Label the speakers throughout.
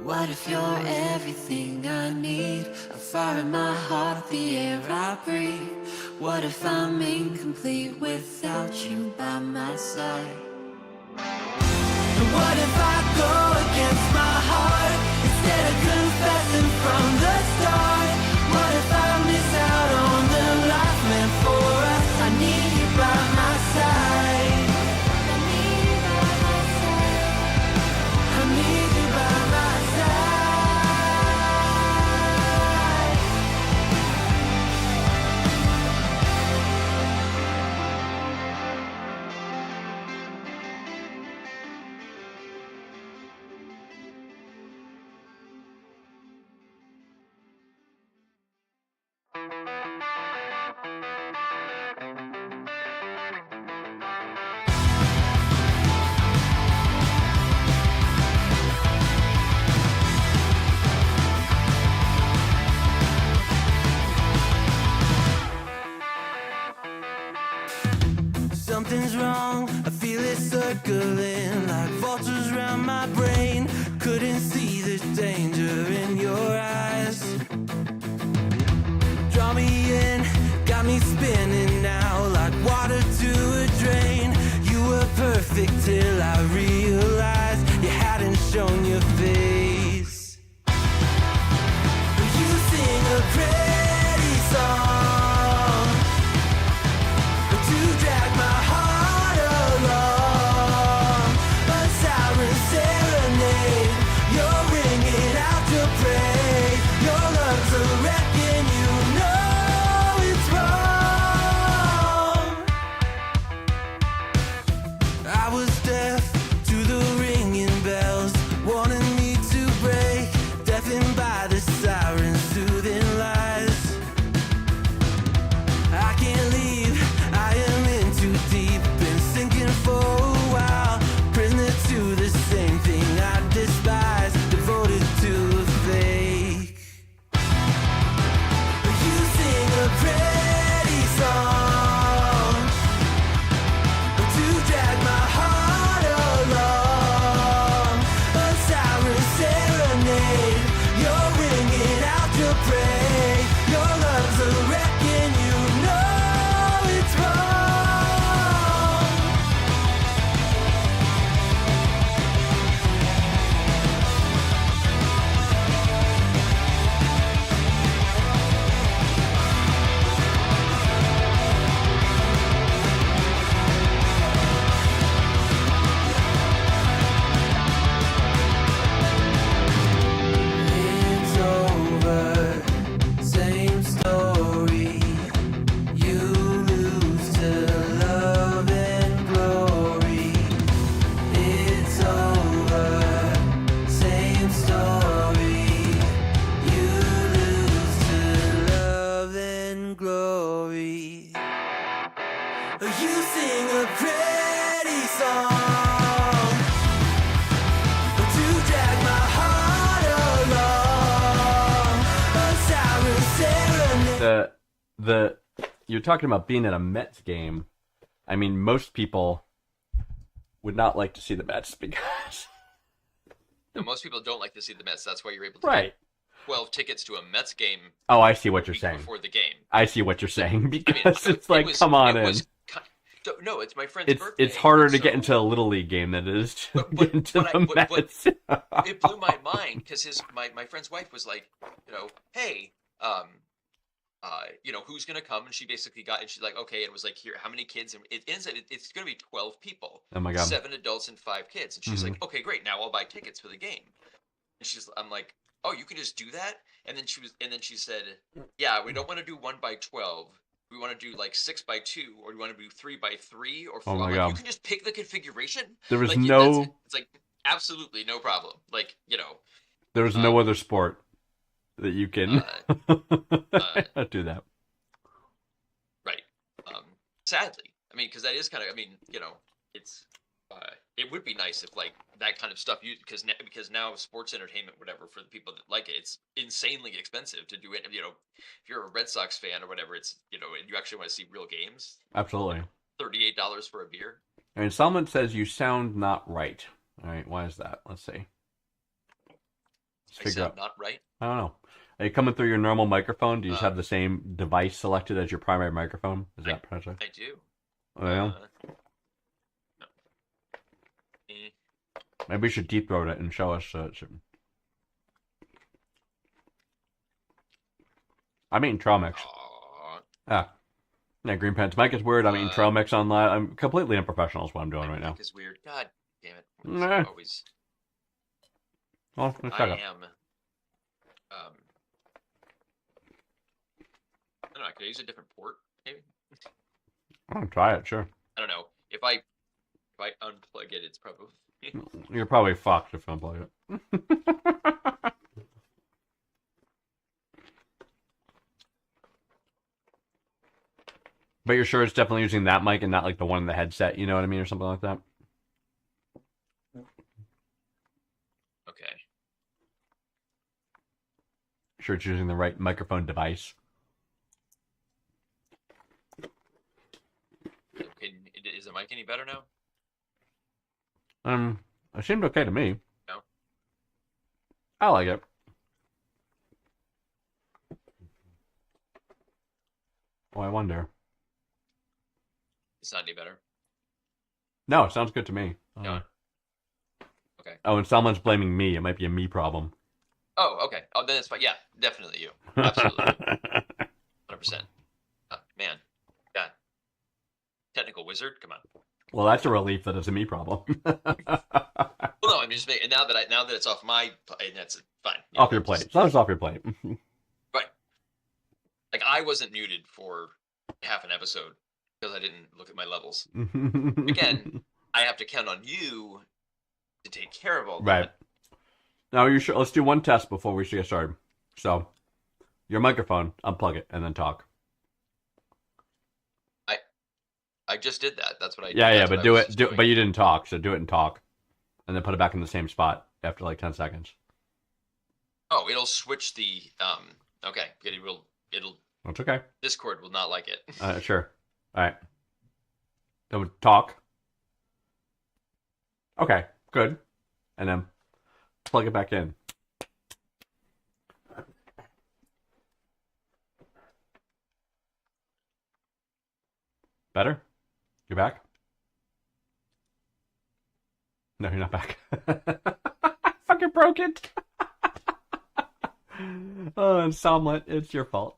Speaker 1: What if you're everything I need? A fire in my heart, the air I breathe. What if I'm incomplete without you by my side? What if I go against my heart instead of confessing from the start? What if I miss out on the life meant for us? I need you by my side. I need you by my side. I need you by my side. Something's wrong, I feel it circling like vultures around my brain. Couldn't see the danger in your eyes. Draw me in, got me spinning now like water to a drain. You were perfect till I realized you hadn't shown your face. You sing a pretty song to drag my heart along. A siren serenade, you're ringing out to pray. Your love's a wreck and you know it's wrong. I was deaf to the ringing bells, wanting me to break, deafened by the sirens' soothing lies. I can't leave, I am in too deep, been sinking for a while, prisoner to the same thing I despise, devoted to a fake. You sing a pretty song to drag my heart along. A siren serenade, you're ringing out to pray. Your love's a wreck and you know it's wrong. It's over, same story. You lose to love and glory. It's over, same story. You lose to love and glory. You sing a pretty song to drag my heart along. A siren serenade.
Speaker 2: The you're talking about being at a Mets game. I mean, most people would not like to see the Mets because
Speaker 3: No, most people don't like to see the Mets. That's why you're able to
Speaker 2: right.
Speaker 3: get 12 tickets to a Mets game
Speaker 2: Oh, I see what
Speaker 3: a
Speaker 2: you're
Speaker 3: week
Speaker 2: saying.
Speaker 3: before the game.
Speaker 2: I see what you're saying
Speaker 3: I mean,
Speaker 2: because it's
Speaker 3: it
Speaker 2: like,
Speaker 3: was-
Speaker 2: come on
Speaker 3: it
Speaker 2: in.
Speaker 3: was no, it's my friend's birthday.
Speaker 2: It's harder to
Speaker 3: so
Speaker 2: get into a little league game than it is to
Speaker 3: But-
Speaker 2: get into
Speaker 3: but
Speaker 2: the Mets.
Speaker 3: It blew my mind because my friend's wife was like, hey, who's gonna come? And she basically got, and she's like, okay, it was like, here, how many kids? And it ends up, it's gonna be 12 people.
Speaker 2: Oh my God.
Speaker 3: 7 adults and 5 kids. And she's like, okay, great, now I'll buy tickets for the game. And I'm like, oh, you can just do that? And then she said, yeah, we don't want to do 1 by 12. We want to do like 6 by 2, or we want to do 3 by 3 or 4.
Speaker 2: Oh my
Speaker 3: I'm like,
Speaker 2: God.
Speaker 3: you can just pick the configuration.
Speaker 2: There was
Speaker 3: Like,
Speaker 2: no-
Speaker 3: it's like absolutely no problem. Like,
Speaker 2: There's no other sport that you can do that.
Speaker 3: Right. Sadly, I mean, because that is kind of, it's it would be nice if like that kind of stuff because now sports entertainment, whatever, for the people that like it, it's insanely expensive to do it. If you're a Red Sox fan or whatever, it's and you actually want to see real games.
Speaker 2: Absolutely.
Speaker 3: $38 for a beer.
Speaker 2: And Salman says you sound not right. All right, why is that? Let's see.
Speaker 3: I
Speaker 2: figure
Speaker 3: sound
Speaker 2: out.
Speaker 3: not right.
Speaker 2: I don't know. Are you coming through your normal microphone? Do you just
Speaker 3: Uh,
Speaker 2: have the same device selected as your primary microphone? Is that potentially?
Speaker 3: I do.
Speaker 2: Oh, yeah.
Speaker 3: No. Eh,
Speaker 2: Maybe we should deep throat it and show us. I'm eating trail mix.
Speaker 3: aw,
Speaker 2: Ah, yeah, Green Pants Mike is weird. I'm eating trail mix on live. I'm completely unprofessional is what I'm doing
Speaker 3: my
Speaker 2: right now.
Speaker 3: mic is weird. God damn it.
Speaker 2: Nah.
Speaker 3: Always.
Speaker 2: Well, let's
Speaker 3: I
Speaker 2: check it.
Speaker 3: am. I don't know. Could I use a different port? Maybe.
Speaker 2: I'll try it, sure.
Speaker 3: I don't know. If I unplug it, it's probably.
Speaker 2: You're probably fucked if you unplug it. But you're sure it's definitely using that mic and not like the one in the headset, you know what I mean, or something like that?
Speaker 3: Okay.
Speaker 2: Sure it's using the right microphone device.
Speaker 3: Okay. Is the mic any better now?
Speaker 2: It seemed okay to me.
Speaker 3: No.
Speaker 2: I like it. Oh, I wonder.
Speaker 3: It's not any better.
Speaker 2: No, it sounds good to me.
Speaker 3: No. Okay.
Speaker 2: Oh, and someone's blaming me. It might be a me problem.
Speaker 3: Oh, okay. Oh, then it's fine. Yeah, definitely you. Absolutely. 100%. Man. God. Technical wizard? Come on.
Speaker 2: Well, that's a relief that it's a me problem.
Speaker 3: Well, no, I'm just making now that it's off my plate, that's fine. You
Speaker 2: Off
Speaker 3: know,
Speaker 2: your plate.
Speaker 3: just-
Speaker 2: As long as it's off your plate.
Speaker 3: Right. Like I wasn't muted for half an episode because I didn't look at my levels. Again, I have to count on you to take care of all that.
Speaker 2: Right. Now, you should, let's do one test before we get started. So, your microphone, unplug it, and then talk.
Speaker 3: I just did that. That's what I.
Speaker 2: Yeah,
Speaker 3: that's
Speaker 2: but
Speaker 3: what I
Speaker 2: do
Speaker 3: was
Speaker 2: it.
Speaker 3: just
Speaker 2: Do,
Speaker 3: doing.
Speaker 2: but you didn't talk, so do it and talk, and then put it back in the same spot after like 10 seconds.
Speaker 3: Oh, it'll switch the. Okay, it'll.
Speaker 2: That's okay.
Speaker 3: Discord will not like it.
Speaker 2: Sure. All right. So talk. Okay, good. And then plug it back in. Better? You're back? No, you're not back. I fucking broke it. Oh, and Somlet, it's your fault.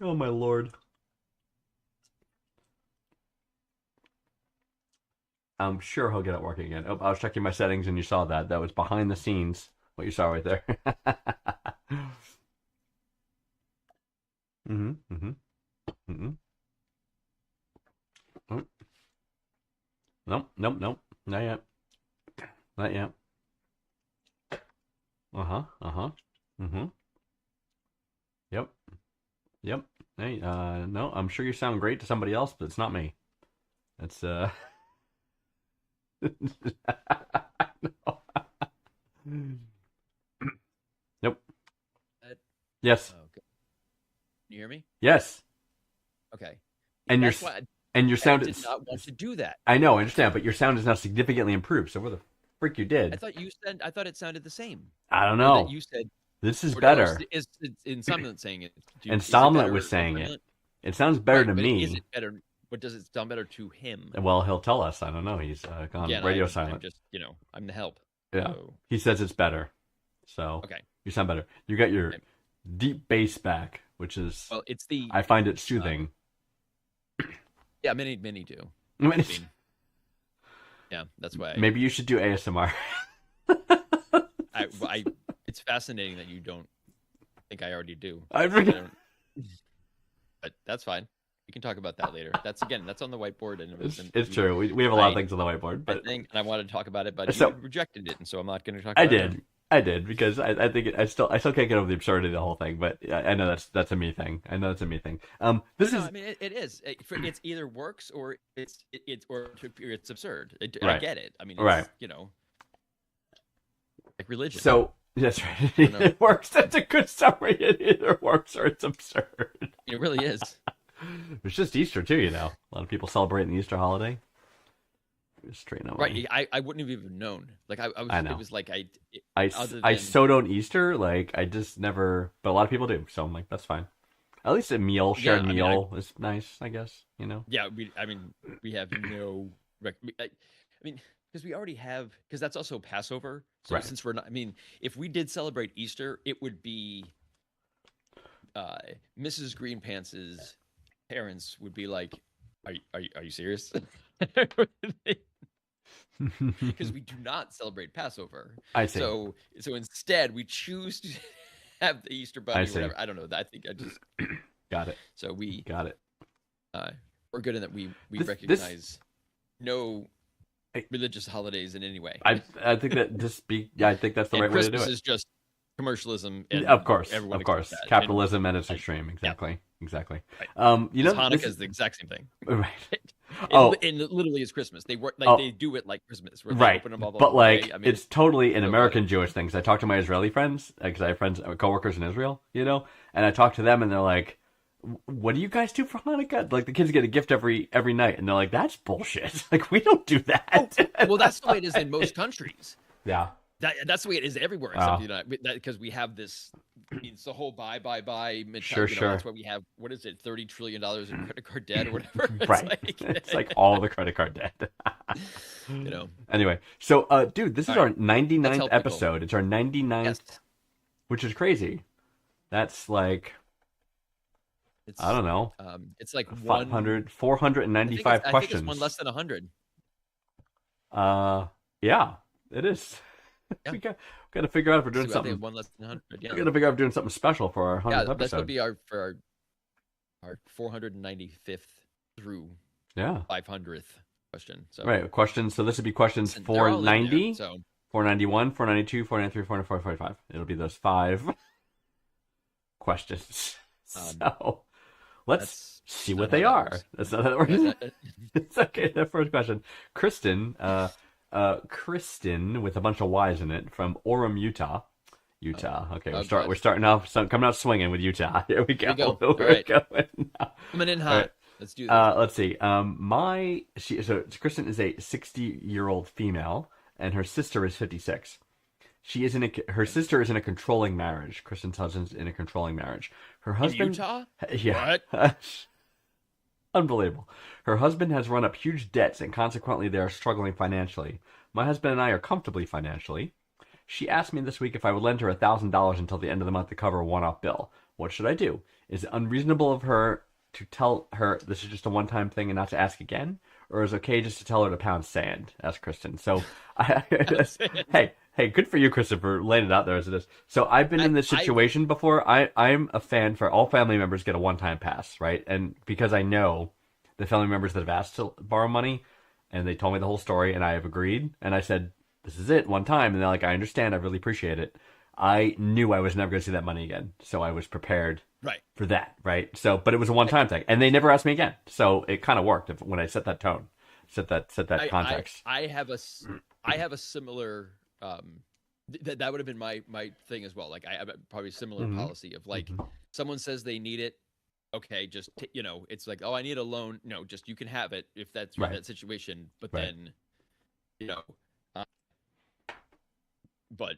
Speaker 2: Oh my lord. I'm sure he'll get it working again. Oh, I was checking my settings and you saw that. That was behind the scenes. What you saw right there. Mm-hmm. Mm-hmm. Mm-hmm. Oh. Nope. Nope. Nope. Not yet. Not yet. Uh-huh. Uh-huh. Mm-hmm. Yep. Yep. Hey, no, I'm sure you sound great to somebody else, but it's not me. It's, No. Nope. Yes.
Speaker 4: Oh, okay. Can you hear me?
Speaker 2: Yes.
Speaker 4: Okay.
Speaker 2: And
Speaker 4: That's
Speaker 2: your
Speaker 4: why
Speaker 2: and your
Speaker 4: I
Speaker 2: sound
Speaker 4: did
Speaker 2: is.
Speaker 4: not want to do that.
Speaker 2: I know, I understand, but your sound is now significantly improved. So where the freak you did?
Speaker 4: I thought it sounded the same.
Speaker 2: I don't
Speaker 4: Or
Speaker 2: know.
Speaker 4: that you said
Speaker 2: This is
Speaker 4: or no,
Speaker 2: better.
Speaker 4: Is Insomniac saying it?
Speaker 2: And
Speaker 4: Is it
Speaker 2: Somlet
Speaker 4: better
Speaker 2: was
Speaker 4: or
Speaker 2: saying it.
Speaker 4: Brilliant?
Speaker 2: It sounds better
Speaker 4: Right,
Speaker 2: to
Speaker 4: but
Speaker 2: me.
Speaker 4: Is it better? But does it sound better to him?
Speaker 2: Well, he'll tell us. I don't know. He's gone
Speaker 4: Again,
Speaker 2: radio
Speaker 4: I'm
Speaker 2: silent.
Speaker 4: just I'm the help.
Speaker 2: Yeah.
Speaker 4: So,
Speaker 2: He says it's better. So
Speaker 4: okay.
Speaker 2: you sound better. You got your
Speaker 4: Okay.
Speaker 2: deep bass back, which is
Speaker 4: Well, it's the
Speaker 2: I find it soothing.
Speaker 4: yeah. Many do.
Speaker 2: I mean,
Speaker 4: I mean, yeah, that's why.
Speaker 2: maybe you should do ASMR.
Speaker 4: It's fascinating that you don't think I already do.
Speaker 2: I
Speaker 4: I
Speaker 2: forget.
Speaker 4: don't- but that's fine. We can talk about that later. That's on the whiteboard, and
Speaker 2: It's true. We have a lot of
Speaker 4: I-
Speaker 2: things on the whiteboard,
Speaker 4: I
Speaker 2: but
Speaker 4: think, and I wanted to talk about it, but
Speaker 2: So-
Speaker 4: you rejected it, and so I'm not going to talk.
Speaker 2: I
Speaker 4: about it.
Speaker 2: did. I did because I think I still can't get over the absurdity of the whole thing. But I know that's a me thing. I know that's a me thing. This
Speaker 4: No,
Speaker 2: is
Speaker 4: I mean, it is. It's either works or it's absurd. I
Speaker 2: Right.
Speaker 4: get it. I mean, it's,
Speaker 2: Right.
Speaker 4: like religion.
Speaker 2: so. That's right.
Speaker 4: don't know.
Speaker 2: It works. That's a good summary. It either works or it's absurd.
Speaker 4: It really is.
Speaker 2: It's just Easter too, you know. A lot of people celebrating the Easter holiday. straight no
Speaker 4: Right.
Speaker 2: money.
Speaker 4: I wouldn't have even known. Like I was.
Speaker 2: I know.
Speaker 4: It was like
Speaker 2: I
Speaker 4: other
Speaker 2: I
Speaker 4: than-
Speaker 2: so don't Easter. Like I just never. But a lot of people do. So I'm like, that's fine. At least a meal,
Speaker 4: Yeah,
Speaker 2: shared
Speaker 4: I mean,
Speaker 2: meal is nice. I guess
Speaker 4: Yeah. We have no. I mean, because we already have. Because that's also Passover. So
Speaker 2: Right.
Speaker 4: since we're not. I mean, if we did celebrate Easter, it would be. Mrs. Greenpants's parents would be like, "Are you serious?" Because we do not celebrate Passover.
Speaker 2: I see.
Speaker 4: So instead, we choose to have the Easter bunny or
Speaker 2: see.
Speaker 4: whatever. I don't know. I think I just
Speaker 2: Got it.
Speaker 4: so we
Speaker 2: Got it.
Speaker 4: we're good in that we
Speaker 2: This-
Speaker 4: recognize no
Speaker 2: I-
Speaker 4: religious holidays in any way.
Speaker 2: I think that I think that's the
Speaker 4: and
Speaker 2: right way to
Speaker 4: Christmas
Speaker 2: do it.
Speaker 4: is just commercialism. And
Speaker 2: Of course,
Speaker 4: everyone
Speaker 2: of course,
Speaker 4: accepts that.
Speaker 2: capitalism at its extreme. Exactly.
Speaker 4: Right.
Speaker 2: You know,
Speaker 4: Hanukkah
Speaker 2: this
Speaker 4: is the exact same thing.
Speaker 2: right.
Speaker 4: And,
Speaker 2: Oh.
Speaker 4: and literally it's Christmas. They work like
Speaker 2: Oh.
Speaker 4: they do it like Christmas. Where they
Speaker 2: Right,
Speaker 4: open them all the
Speaker 2: but
Speaker 4: way.
Speaker 2: like
Speaker 4: I mean,
Speaker 2: it's totally an
Speaker 4: so
Speaker 2: American
Speaker 4: funny.
Speaker 2: Jewish thing. 'Cause I talk to my Israeli friends because I have friends, coworkers in Israel, and I talk to them, and they're like, "What do you guys do for Hanukkah?" Like the kids get a gift every night, and they're like, "That's bullshit. Like we don't do that."
Speaker 4: well, that's the way it is in most countries.
Speaker 2: Yeah,
Speaker 4: That's the way it is everywhere,
Speaker 2: Wow.
Speaker 4: except because we have this. I mean, it's the whole buy mentality.
Speaker 2: Sure.
Speaker 4: That's why we have what is it, $30 trillion in credit card debt or whatever. It's
Speaker 2: right.
Speaker 4: like,
Speaker 2: It's like all the credit card debt. Anyway, so dude, this is
Speaker 4: All
Speaker 2: our 99th
Speaker 4: Let's help people.
Speaker 2: episode. It's our 99th,
Speaker 4: Yes.
Speaker 2: which is crazy. That's like
Speaker 4: It's,
Speaker 2: I don't know,
Speaker 4: It's like
Speaker 2: 500,
Speaker 4: I
Speaker 2: 495
Speaker 4: think
Speaker 2: questions.
Speaker 4: it's one less than 100.
Speaker 2: Yeah, it is.
Speaker 4: Yeah.
Speaker 2: we got to figure out if we're doing
Speaker 4: I think
Speaker 2: something.
Speaker 4: one less than 100. Yeah,
Speaker 2: We got to figure out if we're doing something special for our 100th
Speaker 4: yeah. That's
Speaker 2: episode.
Speaker 4: gonna be our 495th through
Speaker 2: Yeah.
Speaker 4: 500th question. So
Speaker 2: Right. Questions. So this would be questions
Speaker 4: and they're all in there,
Speaker 2: 490,
Speaker 4: So
Speaker 2: 491, 492, 493, 494, 495. It'll be those 5 questions. So let's
Speaker 4: that's
Speaker 2: see
Speaker 4: not
Speaker 2: what they
Speaker 4: how that
Speaker 2: are.
Speaker 4: works.
Speaker 2: That's not how that works.
Speaker 4: Yeah,
Speaker 2: It's okay. The first question, Kristen, Kristen with a bunch of Y's in it from Orem, Utah. Okay,
Speaker 4: Oh,
Speaker 2: we're starting off coming out swinging with Utah. Here we go.
Speaker 4: we go.
Speaker 2: We're
Speaker 4: All right.
Speaker 2: going now.
Speaker 4: coming in hot.
Speaker 2: right.
Speaker 4: Let's do this.
Speaker 2: Let's see. So Kristen is a 60-year-old female, and her sister is 56. Her sister is in a controlling marriage. Kristen's husband's in a controlling marriage. Her
Speaker 4: in
Speaker 2: husband,
Speaker 4: Utah?
Speaker 2: yeah, unbelievable. Her husband has run up huge debts, and consequently, they are struggling financially. My husband and I are comfortably financially. She asked me this week if I would lend her $1,000 until the end of the month to cover a one-off bill. What should I do? Is it unreasonable of her to tell her this is just a one-time thing and not to ask again? Or is it okay just to tell her to pound sand? Asked Kristen. So, hey, good for you, Christopher, laying it out there as it is. So I've been in this situation before. I'm a fan for all family members get a one-time pass, right? And because I know the family members that have asked to borrow money, and they told me the whole story, and I have agreed, and I said, this is it, one time. And they're like, I understand, I really appreciate it. I knew I was never going to see that money again. So I was prepared
Speaker 4: Right.
Speaker 2: for that, right? So, but it was a one-time thing, and they never asked me again. So it kind of worked when I set that tone, set that context.
Speaker 4: I have a similar that would have been my thing as well. Like I have probably a similar
Speaker 2: Mhm.
Speaker 4: policy of like
Speaker 2: Mhm.
Speaker 4: someone says they need it, okay, just it's like, oh, I need a loan. No, just you can have it if that's
Speaker 2: Right.
Speaker 4: that situation. But
Speaker 2: Right.
Speaker 4: then, but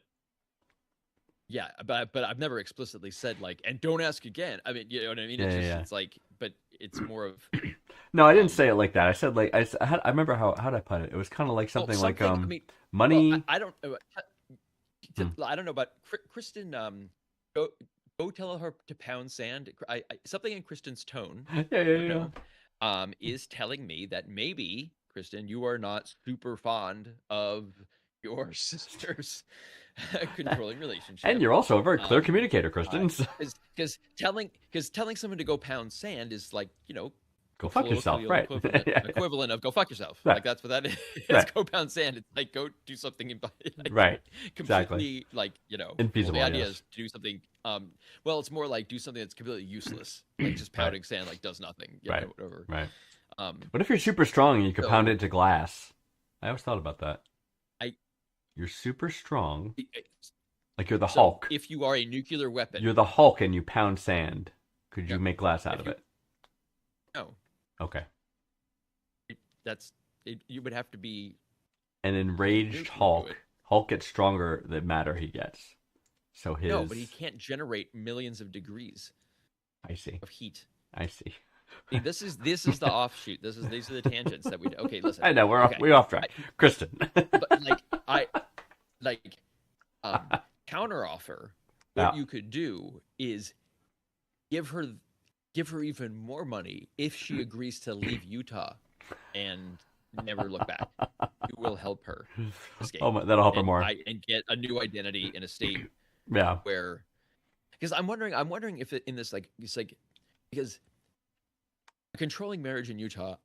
Speaker 4: yeah, but I've never explicitly said like, and don't ask again. I mean, you know what I mean? It's
Speaker 2: Yeah,
Speaker 4: just
Speaker 2: yeah.
Speaker 4: it's like, but it's more of
Speaker 2: No, I didn't say it like that. I said like I remember how did I put it? It was kind of like
Speaker 4: well,
Speaker 2: something like
Speaker 4: I mean,
Speaker 2: money.
Speaker 4: well, I don't. I don't know about Kristen. Go tell her to pound sand. Something in Kristen's tone,
Speaker 2: yeah.
Speaker 4: is telling me that maybe Kristen, you are not super fond of your sister's controlling relationship.
Speaker 2: And you're also a very clear
Speaker 4: Um,
Speaker 2: communicator, Kristen.
Speaker 4: Because telling someone to go pound sand is like
Speaker 2: Go fuck yourself, right?
Speaker 4: Equivalent of go fuck yourself.
Speaker 2: Right.
Speaker 4: Like that's what that is.
Speaker 2: Right.
Speaker 4: Go pound sand. It's like go do something
Speaker 2: Right.
Speaker 4: completely like
Speaker 2: Infeasible,
Speaker 4: well, the idea
Speaker 2: yes.
Speaker 4: is to do something well it's more like do something that's completely useless, like just pounding sand like does nothing,
Speaker 2: Right.
Speaker 4: whatever.
Speaker 2: Right. What if you're super strong and you could
Speaker 4: So-
Speaker 2: pound it into glass? I always thought about that. You're super strong, like you're the
Speaker 4: So
Speaker 2: Hulk.
Speaker 4: if you are a nuclear weapon,
Speaker 2: You're the Hulk and you pound sand. Could you
Speaker 4: Yeah.
Speaker 2: make glass out
Speaker 4: If
Speaker 2: of
Speaker 4: you-
Speaker 2: it?
Speaker 4: no,
Speaker 2: Okay.
Speaker 4: that's you would have to be
Speaker 2: An enraged
Speaker 4: neutral to
Speaker 2: Hulk.
Speaker 4: it.
Speaker 2: Hulk gets stronger the madder he gets. So his.
Speaker 4: No, but he can't generate millions of degrees
Speaker 2: I see.
Speaker 4: of heat.
Speaker 2: I see.
Speaker 4: See, this is the offshoot. These are the tangents that we do. Okay, listen.
Speaker 2: I know
Speaker 4: Okay.
Speaker 2: we're off track. Kristen.
Speaker 4: But like counter offer. What
Speaker 2: Yeah.
Speaker 4: you could do is give her even more money if she agrees to leave Utah and never look back. You will help her escape.
Speaker 2: Oh my, that'll help her
Speaker 4: and,
Speaker 2: more.
Speaker 4: and get a new identity in a state
Speaker 2: Yeah.
Speaker 4: where, because I'm wondering if in this it's like because a controlling marriage in Utah,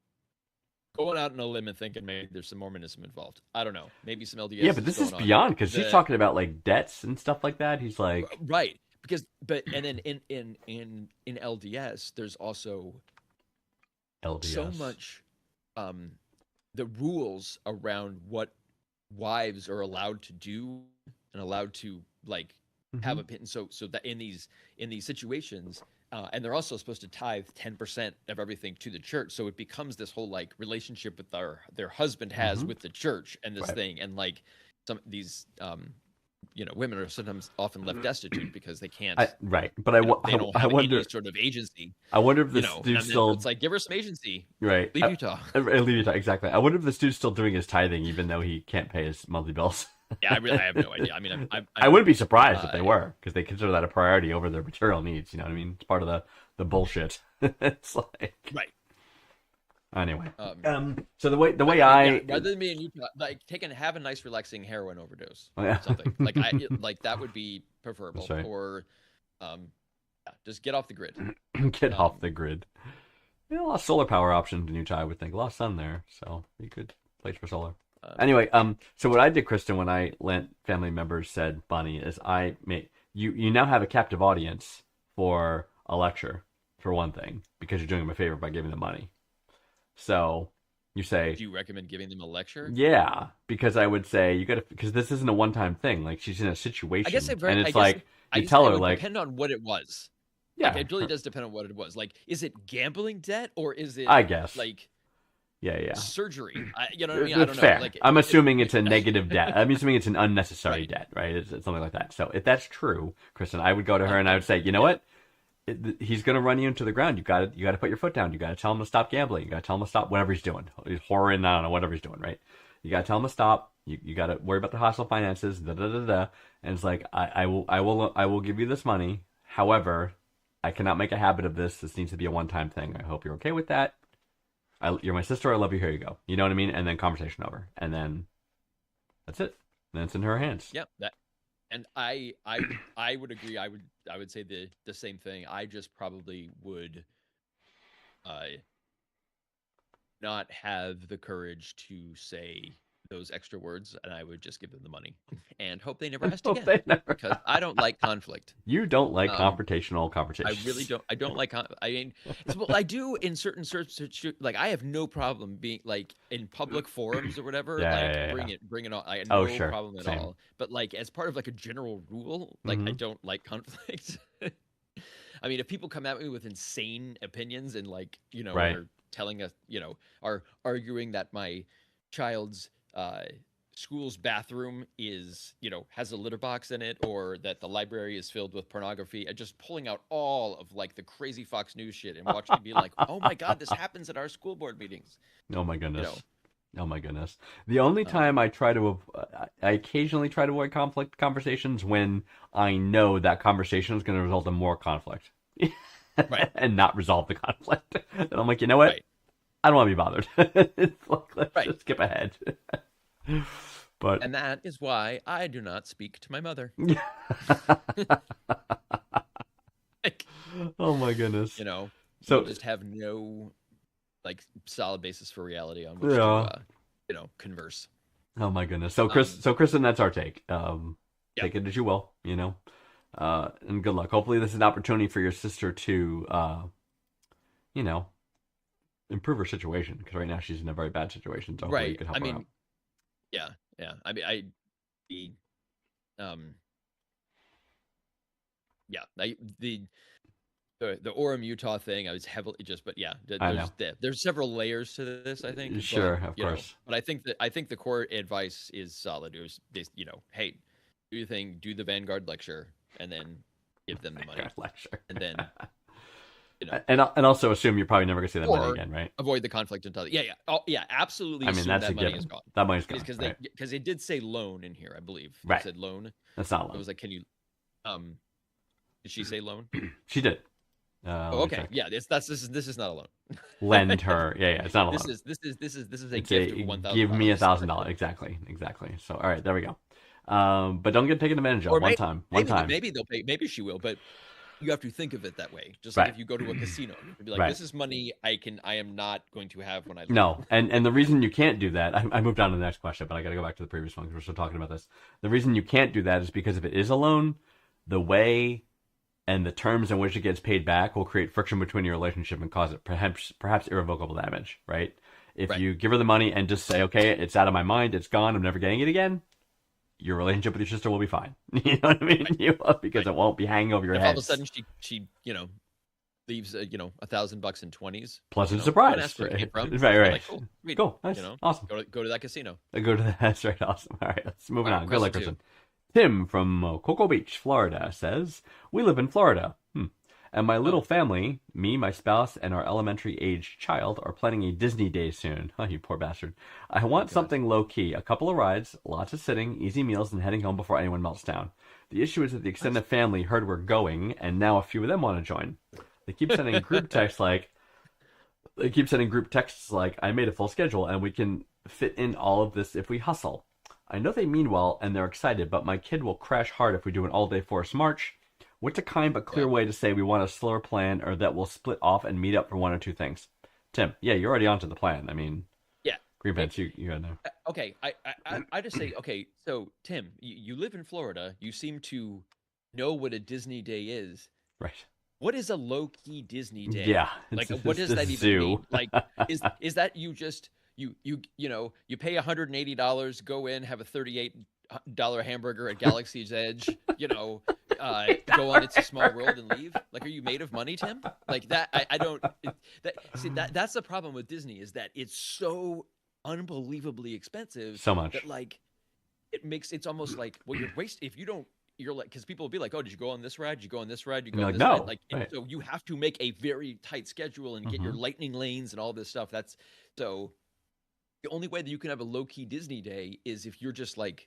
Speaker 4: going out on a limb and thinking maybe there's some Mormonism involved. I don't know. Maybe some LDS.
Speaker 2: Yeah, but this is
Speaker 4: going on.
Speaker 2: beyond because he's talking about like debts and stuff like that. He's like,
Speaker 4: right, because and then in LDS there's also
Speaker 2: LDS.
Speaker 4: so much the rules around what wives are allowed to do and allowed to like have
Speaker 2: Mhm.
Speaker 4: a pin. So that in these situations, and they're also supposed to tithe 10% of everything to the church. So it becomes this whole like relationship with their husband has
Speaker 2: Mhm.
Speaker 4: with the church and this
Speaker 2: Right.
Speaker 4: thing, and like some these women are sometimes often left destitute because they can't.
Speaker 2: Right, but I
Speaker 4: They don't
Speaker 2: I
Speaker 4: have
Speaker 2: wonder
Speaker 4: any sort of agency.
Speaker 2: I wonder if
Speaker 4: You
Speaker 2: this
Speaker 4: know,
Speaker 2: dude's
Speaker 4: and then
Speaker 2: still
Speaker 4: it's like give her some agency.
Speaker 2: right.
Speaker 4: Leave Utah.
Speaker 2: Leave Utah, exactly. I wonder if this dude's still doing his tithing even though he can't pay his monthly bills.
Speaker 4: Yeah, I have no idea. I mean,
Speaker 2: I wouldn't be surprised if they were because they consider that a priority over their material needs. You know what I mean? It's part of the bullshit. It's like
Speaker 4: right.
Speaker 2: anyway.
Speaker 4: Um,
Speaker 2: So the way
Speaker 4: yeah, rather than being Utah, like have a nice relaxing heroin overdose,
Speaker 2: Oh, yeah.
Speaker 4: something like like that would be preferable.
Speaker 2: That's right.
Speaker 4: Or, yeah, just get off the grid.
Speaker 2: get off the grid. Yeah, a lot of solar power options in Utah. I would think a lot of sun there, so you could place for solar. Anyway, so what I did, Kristen, when I lent family members said money, is I made you now have a captive audience for a lecture, for one thing, because you're doing them a favor by giving them money. So you say,
Speaker 4: Do you recommend giving them a lecture?
Speaker 2: yeah, because I would say you got to, because this isn't a one-time thing. Like she's in a situation,
Speaker 4: I guess
Speaker 2: and it's like
Speaker 4: I
Speaker 2: you
Speaker 4: guess
Speaker 2: tell
Speaker 4: it
Speaker 2: her
Speaker 4: would
Speaker 2: like,
Speaker 4: depend on what it was.
Speaker 2: yeah,
Speaker 4: Like, it really does depend on what it was. Like, is it gambling debt or is it?
Speaker 2: I guess,
Speaker 4: like
Speaker 2: yeah.
Speaker 4: surgery. You know what I mean? I
Speaker 2: It's
Speaker 4: don't know.
Speaker 2: fair.
Speaker 4: Like,
Speaker 2: I'm assuming it's a negative debt. I'm assuming it's an unnecessary debt, right? It's something like that. So if that's true, Kristen, I would go to her and I would say, you know what? He's going to run you into the ground. You got to put your foot down. You got to tell him to stop gambling. You got to tell him to stop whatever he's doing. He's whoring, I don't know, whatever he's doing, right? You got to tell him to stop. You got to worry about the hostile finances. Da da da da. And it's like I will give you this money. However, I cannot make a habit of this. This needs to be a one-time thing. I hope you're okay with that. You're my sister. I love you. Here you go. You know what I mean? And then conversation over. And then that's it. Then it's in her hands.
Speaker 4: Yep. And I would agree. I would say the same thing. I just probably would not have the courage to say those extra words, and I would just give them the money and hope they never asked
Speaker 2: Hope
Speaker 4: again.
Speaker 2: they never
Speaker 4: Because I don't like conflict.
Speaker 2: You don't like
Speaker 4: Um,
Speaker 2: confrontational
Speaker 4: I
Speaker 2: conversations.
Speaker 4: really don't. I don't like. I mean, well, I do in certain like I have no problem being like in public forums or whatever.
Speaker 2: Yeah,
Speaker 4: like
Speaker 2: yeah.
Speaker 4: bring it on. I have
Speaker 2: Oh,
Speaker 4: no
Speaker 2: sure.
Speaker 4: problem at
Speaker 2: Same.
Speaker 4: all. But like as part of like a general rule, like I
Speaker 2: Mhm.
Speaker 4: don't like conflict. I mean, if people come at me with insane opinions and like
Speaker 2: Right.
Speaker 4: are telling us, are arguing that my child's school's bathroom is, has a litter box in it, or that the library is filled with pornography, and just pulling out all of like the crazy Fox News shit and watching me be like, oh my God, this happens at our school board meetings.
Speaker 2: Oh my goodness.
Speaker 4: know.
Speaker 2: Oh my goodness. The only time I occasionally try to avoid conflict conversations when I know that conversation is going to result in more conflict.
Speaker 4: Right.
Speaker 2: And not resolve the conflict. And I'm like, you know what?
Speaker 4: Right.
Speaker 2: I don't want to be bothered. It's like, let's
Speaker 4: Right.
Speaker 2: just skip ahead. But
Speaker 4: And that is why I do not speak to my mother. Like,
Speaker 2: oh my goodness.
Speaker 4: so
Speaker 2: So
Speaker 4: just have no like solid basis for reality on which
Speaker 2: Yeah.
Speaker 4: to converse.
Speaker 2: oh my goodness. So Kristen, that's our take.
Speaker 4: Yeah.
Speaker 2: Take it as you will, and good luck. Hopefully this is an opportunity for your sister to improve her situation, because right now she's in a very bad situation. So hopefully you
Speaker 4: Right.
Speaker 2: can help
Speaker 4: I
Speaker 2: her
Speaker 4: mean,
Speaker 2: out.
Speaker 4: yeah. I mean, yeah, the Orem, Utah thing, I was heavily but yeah,
Speaker 2: I know.
Speaker 4: there's several layers to this, I think.
Speaker 2: Sure,
Speaker 4: But,
Speaker 2: of course.
Speaker 4: but I think the core advice is solid. It was this, hey, do your thing, do the Vanguard lecture, and then give them the money,
Speaker 2: God, lecture.
Speaker 4: and then
Speaker 2: and also assume you're probably never gonna see that money
Speaker 4: or
Speaker 2: again, right?
Speaker 4: avoid the conflict entirely. Yeah, yeah, oh yeah, absolutely.
Speaker 2: I mean,
Speaker 4: assume
Speaker 2: that's
Speaker 4: that
Speaker 2: a
Speaker 4: money
Speaker 2: given.
Speaker 4: is gone.
Speaker 2: That money's gone.
Speaker 4: Because they did say loan in here, I believe. They
Speaker 2: Right.
Speaker 4: said loan.
Speaker 2: That's not
Speaker 4: It
Speaker 2: loan.
Speaker 4: was like, can you, did she say loan?
Speaker 2: She did.
Speaker 4: Oh,
Speaker 2: Let me
Speaker 4: okay.
Speaker 2: check.
Speaker 4: Yeah, this is not a loan.
Speaker 2: Lend her. Yeah, it's not a loan.
Speaker 4: This is a
Speaker 2: It's
Speaker 4: gift
Speaker 2: a
Speaker 4: of $1,000.
Speaker 2: give me $1,000. Exactly. So all right, there we go. But don't get taken advantage of.
Speaker 4: Or
Speaker 2: One time.
Speaker 4: Maybe they'll pay. Maybe she will, but you have to think of it that way. Just like
Speaker 2: Right.
Speaker 4: if you go to a casino, you'd be like,
Speaker 2: Right.
Speaker 4: "This is money I am not going to have when I leave."
Speaker 2: No, and the reason you can't do that, I moved on to the next question, but I got to go back to the previous one because we're still talking about this. The reason you can't do that is because if it is a loan, the way and the terms in which it gets paid back will create friction between your relationship and cause it perhaps irrevocable damage, right? If
Speaker 4: Right.
Speaker 2: you give her the money and just say, okay, it's out of my mind, it's gone, I'm never getting it again, your relationship with your sister will be fine. You know what I mean? Because it won't be hanging over your
Speaker 4: If
Speaker 2: head.
Speaker 4: all of a sudden she leaves $1,000 in 20s.
Speaker 2: Pleasant
Speaker 4: Don't
Speaker 2: surprise.
Speaker 4: ask where it came from.
Speaker 2: Right, right.
Speaker 4: Like, cool, sweet,
Speaker 2: Cool, nice, awesome.
Speaker 4: Go to that casino.
Speaker 2: Go to the that's right, awesome. All right, let's move
Speaker 4: All right,
Speaker 2: on. Good luck,
Speaker 4: question
Speaker 2: Kristen. Tim from Cocoa Beach, Florida says, we live in Florida. And my little family, me, my spouse, and our elementary-aged child are planning a Disney day soon. Oh, you poor bastard. I want something low-key. A couple of rides, lots of sitting, easy meals, and heading home before anyone melts down. The issue is that the extended family heard we're going, and now a few of them want to join. They keep sending group texts like, I made a full schedule, and we can fit in all of this if we hustle. I know they mean well, and they're excited, but my kid will crash hard if we do an all-day forced march. What's a kind but clear way to say we want a slower plan or that we'll split off and meet up for one or two things? Tim, yeah, you're already onto the plan. I mean,
Speaker 4: Yeah.
Speaker 2: Green Pants, you got to know.
Speaker 4: Okay, I just say, okay, so Tim, you live in Florida. You seem to know what a Disney day is.
Speaker 2: Right.
Speaker 4: What is a low-key Disney day?
Speaker 2: Yeah.
Speaker 4: Like,
Speaker 2: it's
Speaker 4: what does
Speaker 2: the
Speaker 4: that even
Speaker 2: zoo.
Speaker 4: mean? Like, is that you just you pay $180, go in, have a $38 hamburger at Galaxy's Edge, go on It's a Small World and leave? Like, are you made of money, Tim? Like that? I don't. That's the problem with Disney is that it's so unbelievably expensive.
Speaker 2: So much.
Speaker 4: that like it's almost like, well, you're if you don't. You're like, because people will be like, oh, did you go on this ride? Did you go on this ride? You go
Speaker 2: You're
Speaker 4: on
Speaker 2: like,
Speaker 4: this
Speaker 2: no,
Speaker 4: ride? Like,
Speaker 2: right.
Speaker 4: so you have to make a very tight schedule and get your lightning lanes and all this stuff. So the only way that you can have a low key Disney day is if you're just like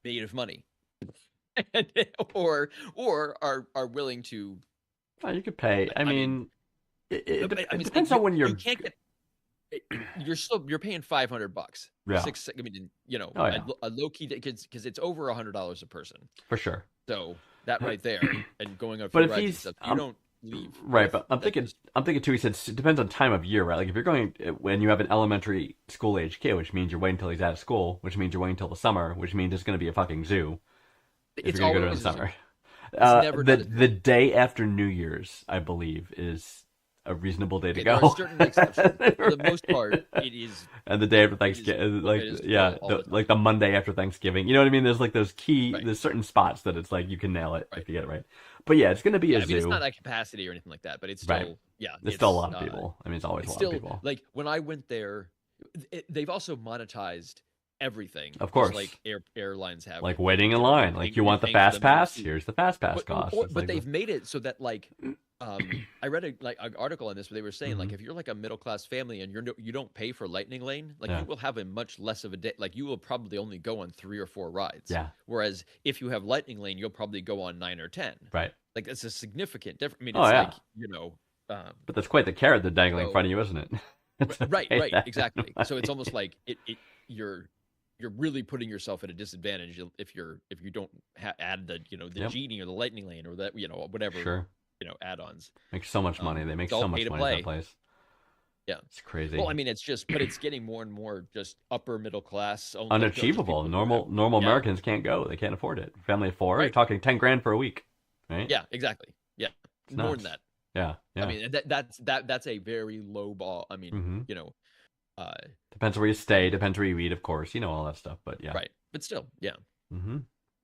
Speaker 4: made of money, or are willing to.
Speaker 2: Oh, you could pay. I mean, it depends
Speaker 4: you,
Speaker 2: on when you're.
Speaker 4: You can't get. You're paying $500.
Speaker 2: Yeah. Oh, yeah.
Speaker 4: A low key because it's over $100 a person.
Speaker 2: For sure.
Speaker 4: So that right there, and going up.
Speaker 2: But if
Speaker 4: rides and
Speaker 2: he's,
Speaker 4: stuff, you don't leave.
Speaker 2: Right, but I'm thinking too. He said it depends on time of year, right? Like if you're going when you have an elementary school age kid, which means you're waiting until he's out of school, which means you're waiting until the summer, which means it's going to be a fucking zoo. If you're going to go to the summer, the day after New Year's, I believe, is a reasonable day to go.
Speaker 4: There are certain exceptions. For the
Speaker 2: Right.
Speaker 4: most part, it is.
Speaker 2: And the day after Thanksgiving, like the Monday after Thanksgiving. You know what I mean? There's like those there's certain spots that it's like you can nail it if you get it right. But yeah, it's going to be a zoo.
Speaker 4: I mean, it's not like capacity or anything like that, but it's still,
Speaker 2: Right.
Speaker 4: yeah.
Speaker 2: There's still a lot of people. I mean, it's always a lot
Speaker 4: still,
Speaker 2: of people.
Speaker 4: like when I went there, they've also monetized everything.
Speaker 2: Of course.
Speaker 4: just like airlines have.
Speaker 2: Like waiting in line. Like you want the fast pass? Here's the fast pass cost.
Speaker 4: But they've made it so that like, I read an article on this where they were saying like if you're like a middle class family and you don't pay for Lightning Lane, like you will have a much less of a day. Like you will probably only go on 3 or 4 rides.
Speaker 2: Yeah.
Speaker 4: Whereas if you have Lightning Lane, you'll probably go on 9 or 10.
Speaker 2: Right.
Speaker 4: Like that's a significant difference. I mean, it's like
Speaker 2: but that's quite the carrot they're dangling in front of you, isn't it?
Speaker 4: right, exactly. So it's almost like you're really putting yourself at a disadvantage if you don't add the genie or the Lightning Lane or that whatever
Speaker 2: Sure.
Speaker 4: add-ons.
Speaker 2: Make so much money. They make
Speaker 4: it's all
Speaker 2: so much
Speaker 4: pay to
Speaker 2: money at
Speaker 4: play.
Speaker 2: that place.
Speaker 4: Yeah,
Speaker 2: it's crazy.
Speaker 4: Well, I mean, but it's getting more and more just upper middle class.
Speaker 2: Unachievable. Normal Americans can't go. They can't afford it. Family of 4, you're talking $10,000 for a week, right?
Speaker 4: Yeah, exactly. Yeah,
Speaker 2: It's
Speaker 4: more
Speaker 2: nuts.
Speaker 4: than that.
Speaker 2: Yeah.
Speaker 4: I mean, that's a very low ball. I mean,
Speaker 2: depends where you stay, depends where you eat, of course, all that stuff. But yeah,
Speaker 4: right. But still, yeah.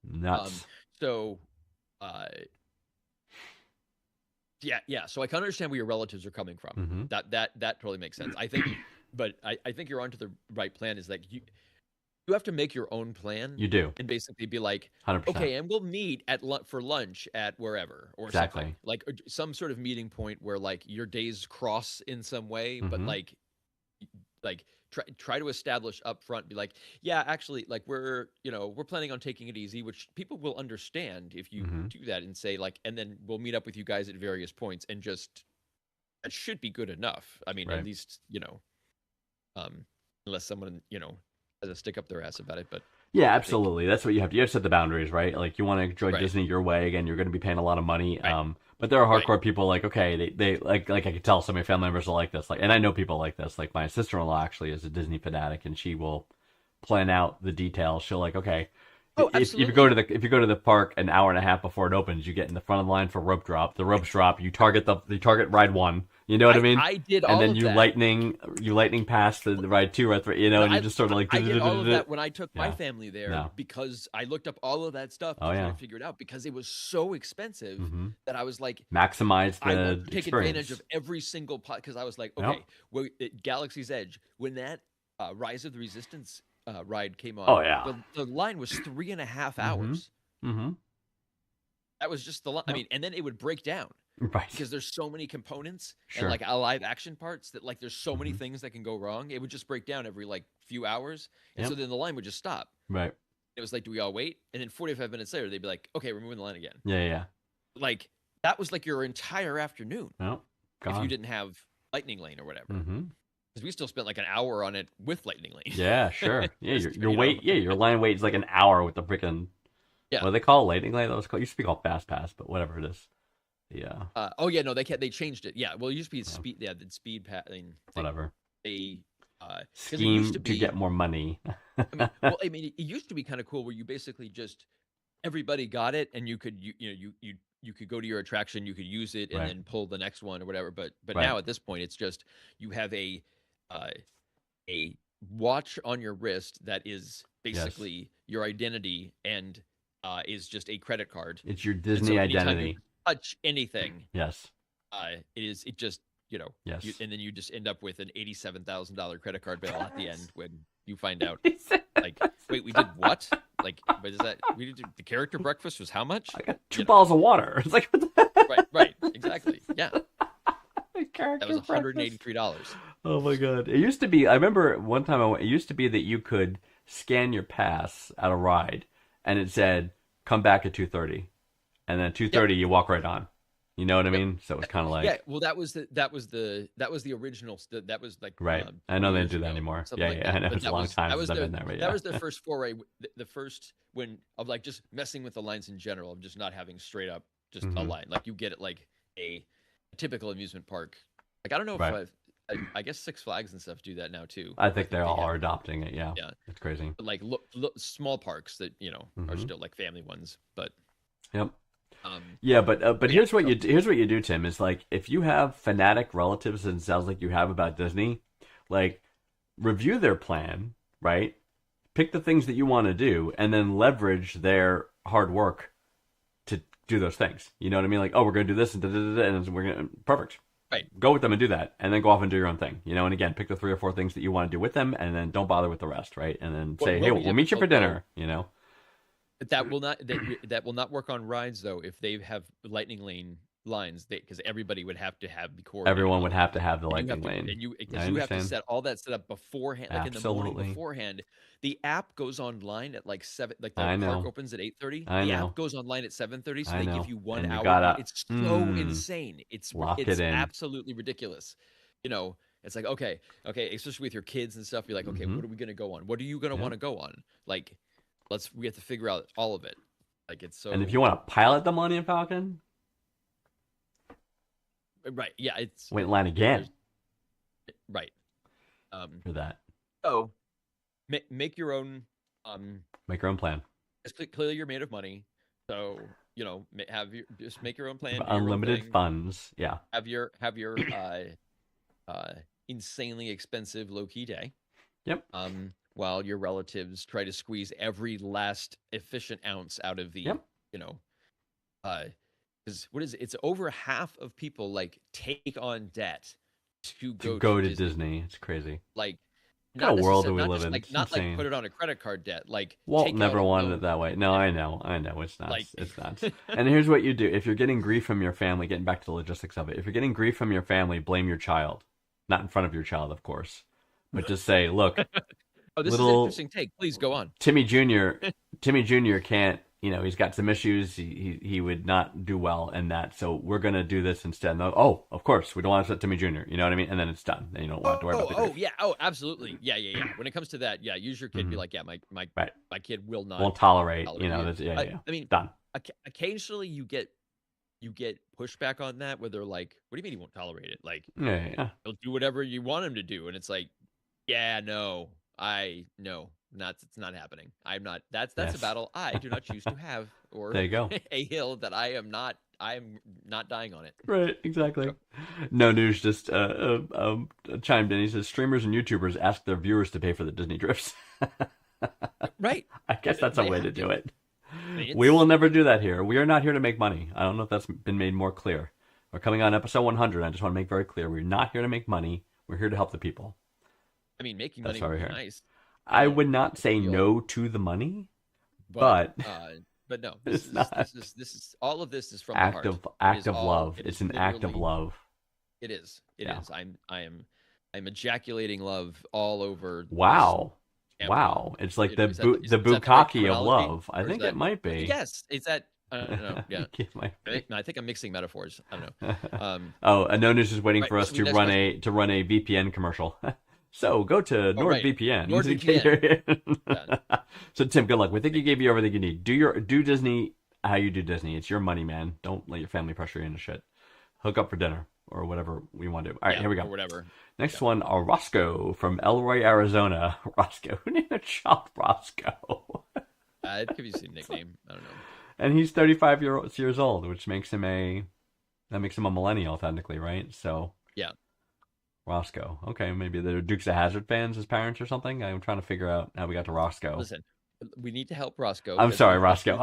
Speaker 2: Nuts.
Speaker 4: So, Yeah. So I can understand where your relatives are coming from.
Speaker 2: Mm-hmm.
Speaker 4: That totally makes sense. I think, but I think you're onto the right plan. Is like you have to make your own plan
Speaker 2: You do.
Speaker 4: and basically be like,
Speaker 2: 100%.
Speaker 4: okay, and we'll meet at for lunch at wherever or
Speaker 2: Exactly.
Speaker 4: something, like some sort of meeting point where like your days cross in some way, but
Speaker 2: Mhm.
Speaker 4: like try to establish up front, be like, yeah, actually, like we're planning on taking it easy, which people will understand if you
Speaker 2: Mhm.
Speaker 4: do that and say like, and then we'll meet up with you guys at various points, and just that should be good enough. I mean,
Speaker 2: Right.
Speaker 4: at least unless someone has a stick up their ass about it, but.
Speaker 2: Yeah,
Speaker 4: I think-
Speaker 2: absolutely. That's what you have to. You have to set the boundaries, right? Like you want to enjoy
Speaker 4: Right.
Speaker 2: Disney your way. Again, you're going to be paying a lot of money.
Speaker 4: Right.
Speaker 2: But there are
Speaker 4: Right.
Speaker 2: hardcore people like, okay, they like I could tell some of my family members are like this. Like, and I know people like this. Like my sister-in-law actually is a Disney fanatic, and she will plan out the details. She'll like, okay,
Speaker 4: Oh,
Speaker 2: if you go to the park an hour and a half before it opens, you get in the front of the line for rope drop. The ropes drop. You target ride 1. You know what I mean?
Speaker 4: I did all
Speaker 2: and then
Speaker 4: of
Speaker 2: you
Speaker 4: that.
Speaker 2: lightning past the ride 2, ride 3. You know, and you just sort of like.
Speaker 4: I did all of that when I took my
Speaker 2: Yeah.
Speaker 4: family there
Speaker 2: No.
Speaker 4: because I looked up all of that stuff to
Speaker 2: Oh,
Speaker 4: try
Speaker 2: yeah.
Speaker 4: to figure it out, because it was so expensive
Speaker 2: Mhm.
Speaker 4: that I was like,
Speaker 2: Maximize
Speaker 4: I
Speaker 2: the
Speaker 4: want to take
Speaker 2: experience.
Speaker 4: advantage of every single pot, because I was like,
Speaker 2: Yep.
Speaker 4: okay, well, Galaxy's Edge, when that Rise of the Resistance ride came on,
Speaker 2: Oh, yeah.
Speaker 4: the line was 3.5
Speaker 2: Mhm.
Speaker 4: hours.
Speaker 2: Mm-hmm.
Speaker 4: That was just the line. I
Speaker 2: Yep.
Speaker 4: mean, and then it would break down
Speaker 2: Right.
Speaker 4: because there's so many components
Speaker 2: Sure.
Speaker 4: and like live action parts that like there's so many
Speaker 2: Mhm.
Speaker 4: things that can go wrong. It would just break down every like few hours, and so
Speaker 2: Yep.
Speaker 4: then the line would just stop.
Speaker 2: Right.
Speaker 4: It was like, do we all wait? And then 45 minutes later, they'd be like, okay, we're moving the line again.
Speaker 2: Yeah.
Speaker 4: Like that was like your entire afternoon
Speaker 2: No.
Speaker 4: if you
Speaker 2: Gone.
Speaker 4: didn't have Lightning Lane or whatever.
Speaker 2: Mm-hmm.
Speaker 4: Because we still spent like an hour on it with Lightning Lane.
Speaker 2: Yeah. Sure. Yeah.
Speaker 4: Just,
Speaker 2: Your wait. Yeah. Your line wait is like an hour with the freaking.
Speaker 4: Yeah.
Speaker 2: What do they call it? Lightning lane? That was called. It used to be called Fast Pass, but whatever it is. Yeah.
Speaker 4: Oh yeah, no, they changed it. Yeah, well, it used to be
Speaker 2: Yeah.
Speaker 4: speed. Yeah, the speed pass. I mean,
Speaker 2: Whatever.
Speaker 4: they 'cause it
Speaker 2: Scheme
Speaker 4: used
Speaker 2: to,
Speaker 4: to be,
Speaker 2: get more money.
Speaker 4: I mean, it used to be kind of cool where you basically just everybody got it, and you could you could go to your attraction, you could use it, and
Speaker 2: Right.
Speaker 4: then pull the next one or whatever. But
Speaker 2: Right.
Speaker 4: now at this point, it's just you have a watch on your wrist that is basically your identity, and is just a credit card.
Speaker 2: It's your
Speaker 4: And
Speaker 2: Disney
Speaker 4: so anytime you
Speaker 2: identity.
Speaker 4: touch anything,
Speaker 2: Yes.
Speaker 4: it just
Speaker 2: Yes.
Speaker 4: and then you just end up with an $87,000 credit card bill at the end when you find out, like, wait, we did what? Like, but is that we did the character breakfast was how much?
Speaker 2: I got 2
Speaker 4: You know.
Speaker 2: bottles of water. It's like what the
Speaker 4: Right, exactly. Yeah,
Speaker 2: character
Speaker 4: that was
Speaker 2: breakfast.
Speaker 4: $183.
Speaker 2: Oh my god! It used to be. I remember one time I went. It used to be that you could scan your pass at a ride, and it said, "Come back at 2:30," and then at 2:30 you walk right on. You know what I mean? So it was kind of like,
Speaker 4: Yeah, well, that was the original. That was like
Speaker 2: right.
Speaker 4: 20
Speaker 2: I know they
Speaker 4: years
Speaker 2: don't do that
Speaker 4: ago,
Speaker 2: anymore.
Speaker 4: something
Speaker 2: Yeah,
Speaker 4: like
Speaker 2: I
Speaker 4: that.
Speaker 2: know
Speaker 4: But
Speaker 2: it's a
Speaker 4: that
Speaker 2: long
Speaker 4: was-
Speaker 2: time
Speaker 4: that
Speaker 2: since
Speaker 4: was
Speaker 2: I've
Speaker 4: the-
Speaker 2: been there. But yeah.
Speaker 4: That was the first foray, the first when of like just messing with the lines in general, of just not having straight up just a
Speaker 2: Mhm.
Speaker 4: line. Like you get it like a typical amusement park. Like I don't know if
Speaker 2: Right.
Speaker 4: I guess Six Flags and stuff do that now too.
Speaker 2: I think they all
Speaker 4: have-
Speaker 2: are adopting it. Yeah,
Speaker 4: Yeah.
Speaker 2: it's crazy.
Speaker 4: But like small parks that are
Speaker 2: Mhm.
Speaker 4: still like family ones, but
Speaker 2: Yep.
Speaker 4: um
Speaker 2: Yeah, but
Speaker 4: yeah,
Speaker 2: here's what you do, Tim. Is like if you have fanatic relatives, and it sounds like you have about Disney, like review their plan, right? Pick the things that you want to do, and then leverage their hard work to do those things. You know what I mean? Like, oh, we're going to do this, and and we're going to perfect.
Speaker 4: Right.
Speaker 2: Go with them and do that, and then go off and do your own thing. You know, and again, pick the 3 or 4 things that you want to do with them, and then don't bother with the rest, right? And then
Speaker 4: What
Speaker 2: say,
Speaker 4: will
Speaker 2: hey,
Speaker 4: be
Speaker 2: we'll meet you for
Speaker 4: difficult,
Speaker 2: dinner. You know.
Speaker 4: that will not that will not work on rides though if they have Lightning Lane lines, because everybody would have to have the coordinated
Speaker 2: Everyone would
Speaker 4: line.
Speaker 2: have to have the
Speaker 4: And you
Speaker 2: lightning
Speaker 4: have to-
Speaker 2: lane.
Speaker 4: and you
Speaker 2: I
Speaker 4: because you have to
Speaker 2: understand.
Speaker 4: set all that set up beforehand, like in the
Speaker 2: Absolutely.
Speaker 4: morning beforehand. The app goes online at like 7, like the
Speaker 2: I
Speaker 4: park
Speaker 2: know.
Speaker 4: opens at 8:30.
Speaker 2: I
Speaker 4: The
Speaker 2: know.
Speaker 4: app goes online at 7:30, so
Speaker 2: I
Speaker 4: they
Speaker 2: know.
Speaker 4: give you 1
Speaker 2: And you
Speaker 4: hour.
Speaker 2: gotta-
Speaker 4: It's so
Speaker 2: Mm.
Speaker 4: insane.
Speaker 2: Lock
Speaker 4: It's
Speaker 2: it in.
Speaker 4: absolutely ridiculous. It's like okay, especially with your kids and stuff. You're like, okay,
Speaker 2: Mhm.
Speaker 4: what are we gonna go on? What are you gonna
Speaker 2: Yeah.
Speaker 4: want to go on? Like, we have to figure out all of it. Like it's so
Speaker 2: And if you want to pilot the Millennium Falcon,
Speaker 4: right, yeah, it's
Speaker 2: wait in line again
Speaker 4: right.
Speaker 2: for that.
Speaker 4: So make your own.
Speaker 2: Make your own plan.
Speaker 4: Clearly you're made of money, so just make your own plan. do your own
Speaker 2: Unlimited
Speaker 4: thing,
Speaker 2: funds. Yeah.
Speaker 4: Have your insanely expensive low key day.
Speaker 2: Yep.
Speaker 4: While your relatives try to squeeze every last efficient ounce out of the
Speaker 2: Yep.
Speaker 4: because because what is it? It's over half of people like take on debt to
Speaker 2: To
Speaker 4: go
Speaker 2: go
Speaker 4: to
Speaker 2: to Disney. It's crazy.
Speaker 4: Like,
Speaker 2: What kind of world do we
Speaker 4: not
Speaker 2: live
Speaker 4: just
Speaker 2: in?
Speaker 4: like
Speaker 2: It's
Speaker 4: not like
Speaker 2: insane.
Speaker 4: put it on a credit card debt. Like
Speaker 2: Walt
Speaker 4: take out
Speaker 2: never
Speaker 4: a
Speaker 2: wanted
Speaker 4: loan.
Speaker 2: it that way. No, I know. It's nuts.
Speaker 4: Like-
Speaker 2: It's nuts. And here's what you do. If you're getting grief from your family, getting back to the logistics of it, if you're getting grief from your family, blame your child. Not in front of your child, of course. But just say, look,
Speaker 4: Oh, this is an
Speaker 2: little-
Speaker 4: interesting take. Please go on.
Speaker 2: Timmy Jr. can't, he's got some issues. He would not do well in that. So we're going to do this instead. And oh, of course, we don't want to upset Timmy Jr. You know what I mean? And then it's done. Then you don't have to worry about the grief.
Speaker 4: Yeah. Oh, absolutely. Yeah. When it comes to that, yeah, use your kid. Be like, yeah, my
Speaker 2: Right.
Speaker 4: my kid will not.
Speaker 2: Won't tolerate,
Speaker 4: tolerate
Speaker 2: that's,
Speaker 4: you.
Speaker 2: yeah.
Speaker 4: I mean,
Speaker 2: Done.
Speaker 4: occasionally you get pushback on that where they're like, what do you mean he won't tolerate it? Like,
Speaker 2: Yeah.
Speaker 4: he'll do whatever you want him to do. And it's like, yeah, no, it's not happening. I'm not, that's
Speaker 2: Yes.
Speaker 4: a battle I do not choose to have, or
Speaker 2: There you go.
Speaker 4: a hill that I am not dying on it.
Speaker 2: Right, exactly. No News just chimed in. He says, streamers and YouTubers ask their viewers to pay for the Disney drifts.
Speaker 4: Right.
Speaker 2: I guess that's a
Speaker 4: They
Speaker 2: way
Speaker 4: have
Speaker 2: to
Speaker 4: to.
Speaker 2: do it.
Speaker 4: mean,
Speaker 2: We
Speaker 4: it's-
Speaker 2: will never do that here. We are not here to make money. I don't know if that's been made more clear. We're coming on episode 100. I just want to make very clear. We're not here to make money. We're here to help the people.
Speaker 4: I mean, making
Speaker 2: That's
Speaker 4: money
Speaker 2: why
Speaker 4: would
Speaker 2: we're
Speaker 4: be
Speaker 2: here.
Speaker 4: nice,
Speaker 2: I would not say
Speaker 4: Deal.
Speaker 2: no to the money.
Speaker 4: but
Speaker 2: But
Speaker 4: no,
Speaker 2: it's not.
Speaker 4: this is all of this is from
Speaker 2: Act
Speaker 4: the
Speaker 2: of
Speaker 4: heart. It is
Speaker 2: love.
Speaker 4: all- it
Speaker 2: It's
Speaker 4: is
Speaker 2: an act of
Speaker 4: literally-
Speaker 2: love.
Speaker 4: It is. It
Speaker 2: Yeah.
Speaker 4: is. I'm ejaculating love all over. this
Speaker 2: Wow.
Speaker 4: camera.
Speaker 2: Wow. It's like the
Speaker 4: Is that the- is that the right
Speaker 2: bukkake of
Speaker 4: terminology?
Speaker 2: love. I
Speaker 4: Or is
Speaker 2: think
Speaker 4: that-
Speaker 2: it might be.
Speaker 4: Yes, is that? I don't know. Yeah,
Speaker 2: It might be.
Speaker 4: I think I'm mixing metaphors. I don't know.
Speaker 2: Oh, and No News is waiting
Speaker 4: Right,
Speaker 2: for us
Speaker 4: so
Speaker 2: to
Speaker 4: next
Speaker 2: run a VPN commercial. So go to
Speaker 4: Oh, right.
Speaker 2: NordVPN.
Speaker 4: NordVPN.
Speaker 2: So Tim, good luck. We think you gave you everything you need. Do Disney how you do Disney. It's your money, man. Don't let your family pressure you into shit. Hook up for dinner or whatever we want to do. All right,
Speaker 4: Yeah,
Speaker 2: here we
Speaker 4: Or
Speaker 2: go.
Speaker 4: whatever.
Speaker 2: Next one, Roscoe from Elroy, Arizona. Roscoe. Who named a child Roscoe?
Speaker 4: It could be a nickname. I don't know.
Speaker 2: And he's 35 years old, which makes him a millennial technically, right? So
Speaker 4: Yeah.
Speaker 2: Roscoe. Okay, maybe they're Dukes of Hazzard fans, his parents or something. I'm trying to figure out how we got to Roscoe.
Speaker 4: Listen, we need to help Roscoe.
Speaker 2: I'm
Speaker 4: Let's
Speaker 2: sorry,
Speaker 4: move-
Speaker 2: Roscoe.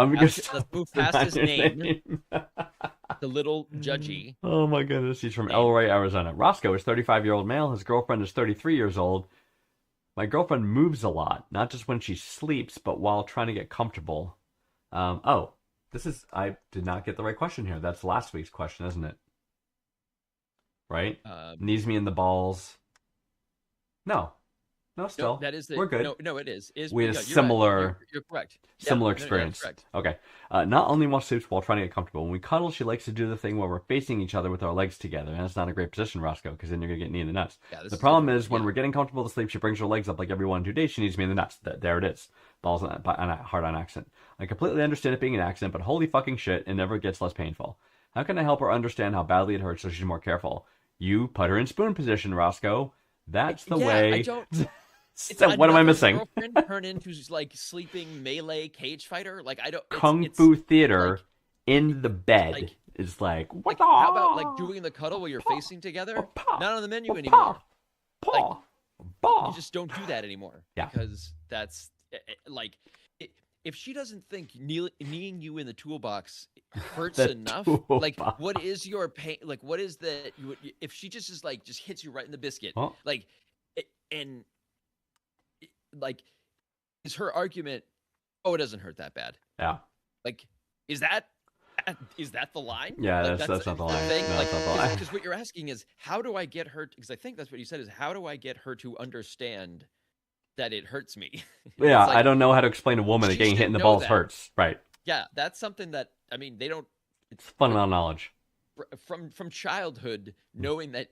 Speaker 4: let's move past his name,
Speaker 2: name.
Speaker 4: the little judgy.
Speaker 2: Oh my goodness, he's from
Speaker 4: Name.
Speaker 2: Elroy, Arizona. Roscoe is 35-year-old male. His girlfriend is 33 years old. My girlfriend moves a lot, not just when she sleeps, but while trying to get comfortable. I did not get the right question here. That's last week's question, isn't it? Right? Knees me in the balls. No, still.
Speaker 4: No, that is the.
Speaker 2: We're good.
Speaker 4: No, it is.
Speaker 2: We had a
Speaker 4: you're right.
Speaker 2: similar-
Speaker 4: You're correct. Yeah,
Speaker 2: Similar
Speaker 4: no, that's
Speaker 2: experience.
Speaker 4: correct.
Speaker 2: Okay. Not only while sleeps while trying to get comfortable. When we cuddle, she likes to do the thing where we're facing each other with our legs together. And that's not a great position, Roscoe, because then you're going to get knee in the nuts.
Speaker 4: Yeah, this
Speaker 2: The
Speaker 4: is
Speaker 2: problem
Speaker 4: different.
Speaker 2: is when
Speaker 4: Yeah.
Speaker 2: we're getting comfortable to sleep, she brings her legs up like every 1 or 2 days. She needs me in the nuts. There it is. Balls on hard on accident. I completely understand it being an accident, but holy fucking shit, it never gets less painful. How can I help her understand how badly it hurts so she's more careful? You put her in spoon position, Roscoe. That's the
Speaker 4: Yeah,
Speaker 2: way.
Speaker 4: I don't.
Speaker 2: So what am I
Speaker 4: another
Speaker 2: missing?
Speaker 4: Girlfriend turn into like sleeping melee cage fighter. Like I don't.
Speaker 2: Kung Fu theater
Speaker 4: like-
Speaker 2: in the bed
Speaker 4: like-
Speaker 2: is like, what
Speaker 4: Like,
Speaker 2: the?
Speaker 4: how about like doing the cuddle while you're facing together?
Speaker 2: Pa.
Speaker 4: Not on the menu
Speaker 2: Pa.
Speaker 4: anymore.
Speaker 2: Paw. Paw.
Speaker 4: You just don't do that anymore.
Speaker 2: Yeah.
Speaker 4: Because that's like, if she doesn't think kneeing you in the toolbox hurts
Speaker 2: The
Speaker 4: enough, like
Speaker 2: toolbox.
Speaker 4: what is your pain? Like what is that? If she just is like just hits you right in the biscuit,
Speaker 2: Huh?
Speaker 4: like, like, is her argument? Oh, it doesn't hurt that bad.
Speaker 2: Yeah.
Speaker 4: Like, is that the line?
Speaker 2: Yeah,
Speaker 4: Like,
Speaker 2: that's not the line.
Speaker 4: thing?
Speaker 2: No,
Speaker 4: Like,
Speaker 2: that's not the line.
Speaker 4: because what you're asking is, how do I get her? Because I think that's what you said is, how do I get her to understand that it hurts me?
Speaker 2: Yeah,
Speaker 4: It's like,
Speaker 2: I don't know how to explain to a woman that
Speaker 4: she
Speaker 2: getting hit
Speaker 4: should
Speaker 2: in the
Speaker 4: know
Speaker 2: balls
Speaker 4: that.
Speaker 2: hurts. Right.
Speaker 4: Yeah, that's something that I mean they don't.
Speaker 2: It's fundamental knowledge.
Speaker 4: From childhood, knowing that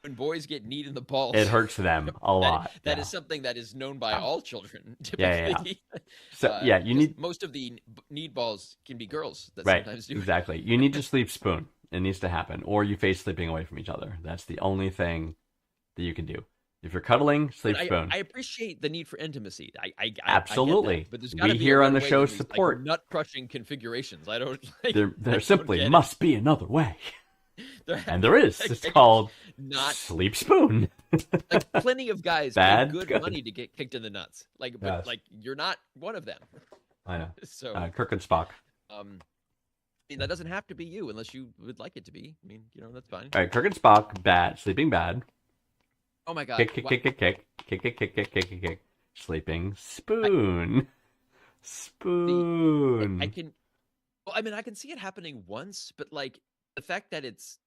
Speaker 4: when boys get kneed in the balls,
Speaker 2: It hurts them a lot.
Speaker 4: That
Speaker 2: yeah.
Speaker 4: is something that is known by all children.
Speaker 2: Yeah,
Speaker 4: Typically.
Speaker 2: yeah, So yeah, you
Speaker 4: because
Speaker 2: need
Speaker 4: most of the kneed balls can be girls that
Speaker 2: right.
Speaker 4: sometimes do.
Speaker 2: Exactly. You need to sleep spoon. It needs to happen, or you face sleeping away from each other. That's the only thing that you can do. If you're cuddling, sleep
Speaker 4: But
Speaker 2: spoon.
Speaker 4: I appreciate the need for intimacy. I get
Speaker 2: Absolutely.
Speaker 4: that, but there's
Speaker 2: We
Speaker 4: gotta be
Speaker 2: here
Speaker 4: a
Speaker 2: on the
Speaker 4: better
Speaker 2: show
Speaker 4: way than these,
Speaker 2: support-
Speaker 4: nut crushing configurations. I don't. Like,
Speaker 2: There
Speaker 4: I don't
Speaker 2: simply
Speaker 4: get it.
Speaker 2: must be another way,
Speaker 4: There-
Speaker 2: and there is.
Speaker 4: like,
Speaker 2: It's
Speaker 4: I
Speaker 2: called
Speaker 4: not
Speaker 2: sleep spoon.
Speaker 4: like plenty of guys
Speaker 2: Bad,
Speaker 4: pay good,
Speaker 2: good.
Speaker 4: money to get kicked in the nuts. Like, but
Speaker 2: Yes.
Speaker 4: like you're not one of them.
Speaker 2: I know.
Speaker 4: So,
Speaker 2: Kirk and Spock.
Speaker 4: um, mean, that doesn't have to be you unless you would like it to be. I mean, that's fine.
Speaker 2: All right, Kirk and Spock, bad. Sleeping bad.
Speaker 4: Oh my god.
Speaker 2: Kick, kick, kick, kick, kick, kick, kick, kick, kick, kick, kick, kick. Sleeping spoon. Spoon.
Speaker 4: I can. Well, I mean, I can see it happening once, but like the fact that it's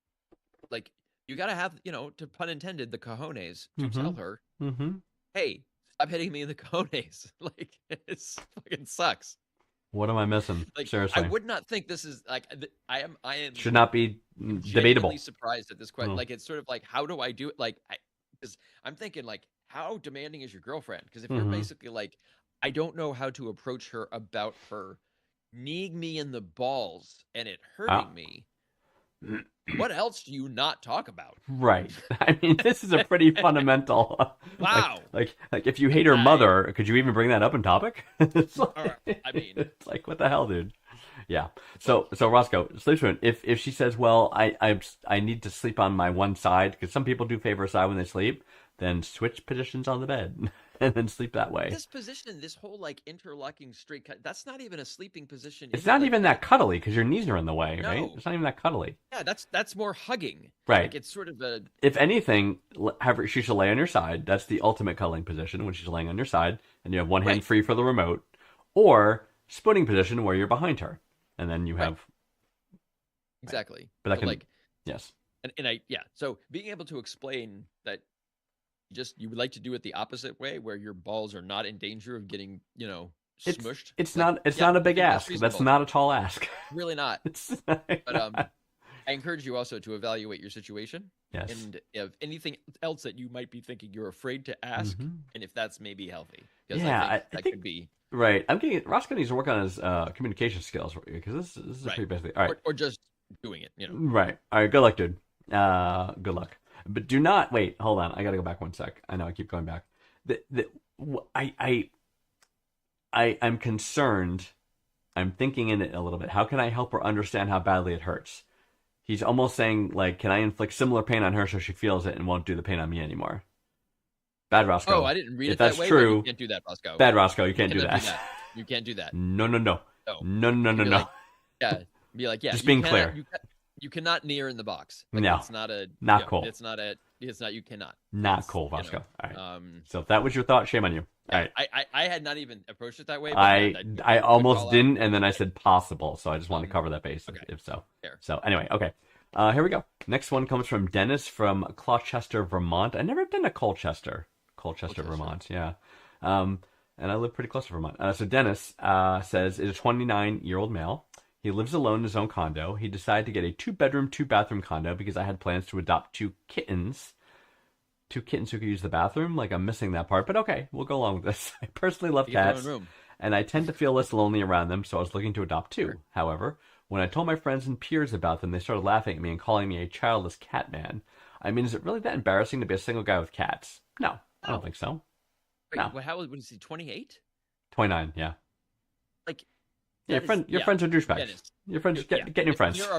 Speaker 4: like you gotta have, to pun intended, the cojones to tell her,
Speaker 2: Mm-hmm.
Speaker 4: hey, stop hitting me in the cojones. Like it's fucking sucks.
Speaker 2: What am I missing?
Speaker 4: Like
Speaker 2: Seriously.
Speaker 4: I would not think this is like I am
Speaker 2: Should not be debatable.
Speaker 4: genuinely surprised at this question.
Speaker 2: Mm.
Speaker 4: Like it's sort of like, how do I do it? Like because I'm thinking like, how demanding is your girlfriend? Because if you're
Speaker 2: Mhm.
Speaker 4: basically like, I don't know how to approach her about her kneeing me in the balls and it hurting me. What else do you not talk about?
Speaker 2: Right. I mean, this is a pretty fundamental.
Speaker 4: Wow.
Speaker 2: Like if you hate her mother, could you even bring that up in topic? It's like,
Speaker 4: I mean,
Speaker 2: it's like, what the hell, dude? Yeah. So Roscoe, sleep spoon. If she says, well, I need to sleep on my one side, because some people do favor a side when they sleep, then switch positions on the bed and then sleep that way.
Speaker 4: this position, this whole like interlocking straight cut, that's not even a sleeping position.
Speaker 2: It's not even that cuddly because your knees are in the way, right?
Speaker 4: No.
Speaker 2: It's not even that cuddly.
Speaker 4: Yeah, that's more hugging.
Speaker 2: Right.
Speaker 4: Like it's sort of a
Speaker 2: If anything, she should lay on your side. That's the ultimate cuddling position, when she's laying on your side and you have one hand
Speaker 4: Right.
Speaker 2: free for the remote, or spooning position where you're behind her, and then you
Speaker 4: Right.
Speaker 2: have
Speaker 4: exactly.
Speaker 2: But that
Speaker 4: So,
Speaker 2: can-
Speaker 4: like
Speaker 2: yes,
Speaker 4: so being able to explain that you would like to do it the opposite way, where your balls are not in danger of getting smushed.
Speaker 2: it's
Speaker 4: like,
Speaker 2: not a big
Speaker 4: I think
Speaker 2: ask. That's
Speaker 4: reasonable.
Speaker 2: not a tall ask.
Speaker 4: Really not.
Speaker 2: It's
Speaker 4: But I encourage you also to evaluate your situation,
Speaker 2: yes.
Speaker 4: and if anything else that you might be thinking you're afraid to ask,
Speaker 2: Mhm.
Speaker 4: and if that's maybe healthy. Because
Speaker 2: Yeah,
Speaker 4: I
Speaker 2: I
Speaker 4: think that
Speaker 2: think-
Speaker 4: could be,
Speaker 2: Right. I'm getting Roscoe needs to work on his communication skills, because this is a
Speaker 4: Right.
Speaker 2: pretty basic. All right.
Speaker 4: or just doing it.
Speaker 2: Right. All right. Good luck, dude. Good luck. But do not wait. Hold on. I got to go back one sec. I know I keep going back. I'm concerned. I'm thinking in it a little bit. How can I help her understand how badly it hurts? He's almost saying, like, can I inflict similar pain on her so she feels it and won't do the pain on me anymore? Bad Roscoe.
Speaker 4: Oh, I didn't read
Speaker 2: If
Speaker 4: it that
Speaker 2: that's
Speaker 4: way. But
Speaker 2: true,
Speaker 4: you can't do that, Roscoe.
Speaker 2: Bad Roscoe. You can't
Speaker 4: You
Speaker 2: do
Speaker 4: cannot
Speaker 2: that.
Speaker 4: You can't do that.
Speaker 2: No.
Speaker 4: No.
Speaker 2: No.
Speaker 4: Be like, yeah, be like, yeah.
Speaker 2: Just
Speaker 4: you
Speaker 2: being
Speaker 4: cannot-
Speaker 2: clear.
Speaker 4: You cannot near in the box. Like,
Speaker 2: No.
Speaker 4: it's not a
Speaker 2: Not
Speaker 4: yeah,
Speaker 2: cool.
Speaker 4: It's not. You cannot.
Speaker 2: Not
Speaker 4: It's,
Speaker 2: cool,
Speaker 4: you know,
Speaker 2: Roscoe. All right.
Speaker 4: Um,
Speaker 2: So if that was your thought, shame on you. All right.
Speaker 4: I had not even approached it that way. But
Speaker 2: I
Speaker 4: yeah, that-
Speaker 2: I
Speaker 4: good
Speaker 2: almost
Speaker 4: call out.
Speaker 2: didn't, and then I said possible, so I just wanted to
Speaker 4: Um,
Speaker 2: cover that base,
Speaker 4: okay.
Speaker 2: if so.
Speaker 4: Fair.
Speaker 2: So anyway, okay. Here we go. Next one comes from Dennis from Colchester, Vermont. I've never been to Colchester,
Speaker 4: Colchester.
Speaker 2: Vermont. Yeah. And I live pretty close to Vermont. So Dennis says, is a 29-year-old male. He lives alone in his own condo. He decided to get a 2-bedroom, 2-bathroom condo because I had plans to adopt 2 kittens. 2 kittens who could use the bathroom. Like, I'm missing that part, but okay, we'll go along with this. I personally love
Speaker 4: You get your own
Speaker 2: cats,
Speaker 4: room.
Speaker 2: and I tend to feel less lonely around them, so I was looking to adopt 2.
Speaker 4: Sure.
Speaker 2: However, when I told my friends and peers about them, they started laughing at me and calling me a childless cat man. I mean, is it really that embarrassing to be a single guy with cats? No, I don't think so.
Speaker 4: Wait,
Speaker 2: No.
Speaker 4: what is he? 28?
Speaker 2: 29, yeah.
Speaker 4: Like,
Speaker 2: Yeah,
Speaker 4: that is-
Speaker 2: your friends are douchebags.
Speaker 4: Dennis,
Speaker 2: Your friends,
Speaker 4: yeah.
Speaker 2: get new friends.
Speaker 4: There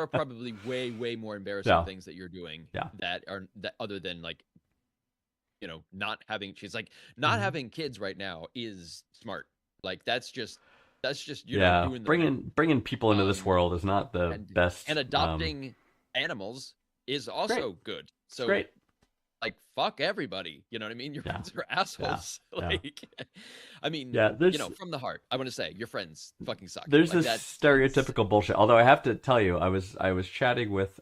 Speaker 4: are probably way more embarrassing
Speaker 2: Yeah.
Speaker 4: things that you're doing.
Speaker 2: Yeah.
Speaker 4: That other than like, not having. She's like not
Speaker 2: Mhm.
Speaker 4: having kids right now is smart. Like that's just
Speaker 2: Yeah,
Speaker 4: doing the
Speaker 2: bringing people into this
Speaker 4: Um,
Speaker 2: world is not the
Speaker 4: and-
Speaker 2: best.
Speaker 4: and adopting animals is also good. So
Speaker 2: great.
Speaker 4: like fuck everybody. You know what I mean? Your
Speaker 2: Yeah.
Speaker 4: friends are assholes.
Speaker 2: Yeah.
Speaker 4: Like, I mean,
Speaker 2: Yeah, there's
Speaker 4: from the heart. I want to say your friends fucking suck.
Speaker 2: there's
Speaker 4: Like,
Speaker 2: this
Speaker 4: that's
Speaker 2: stereotypical bullshit. Although I have to tell you, I was chatting with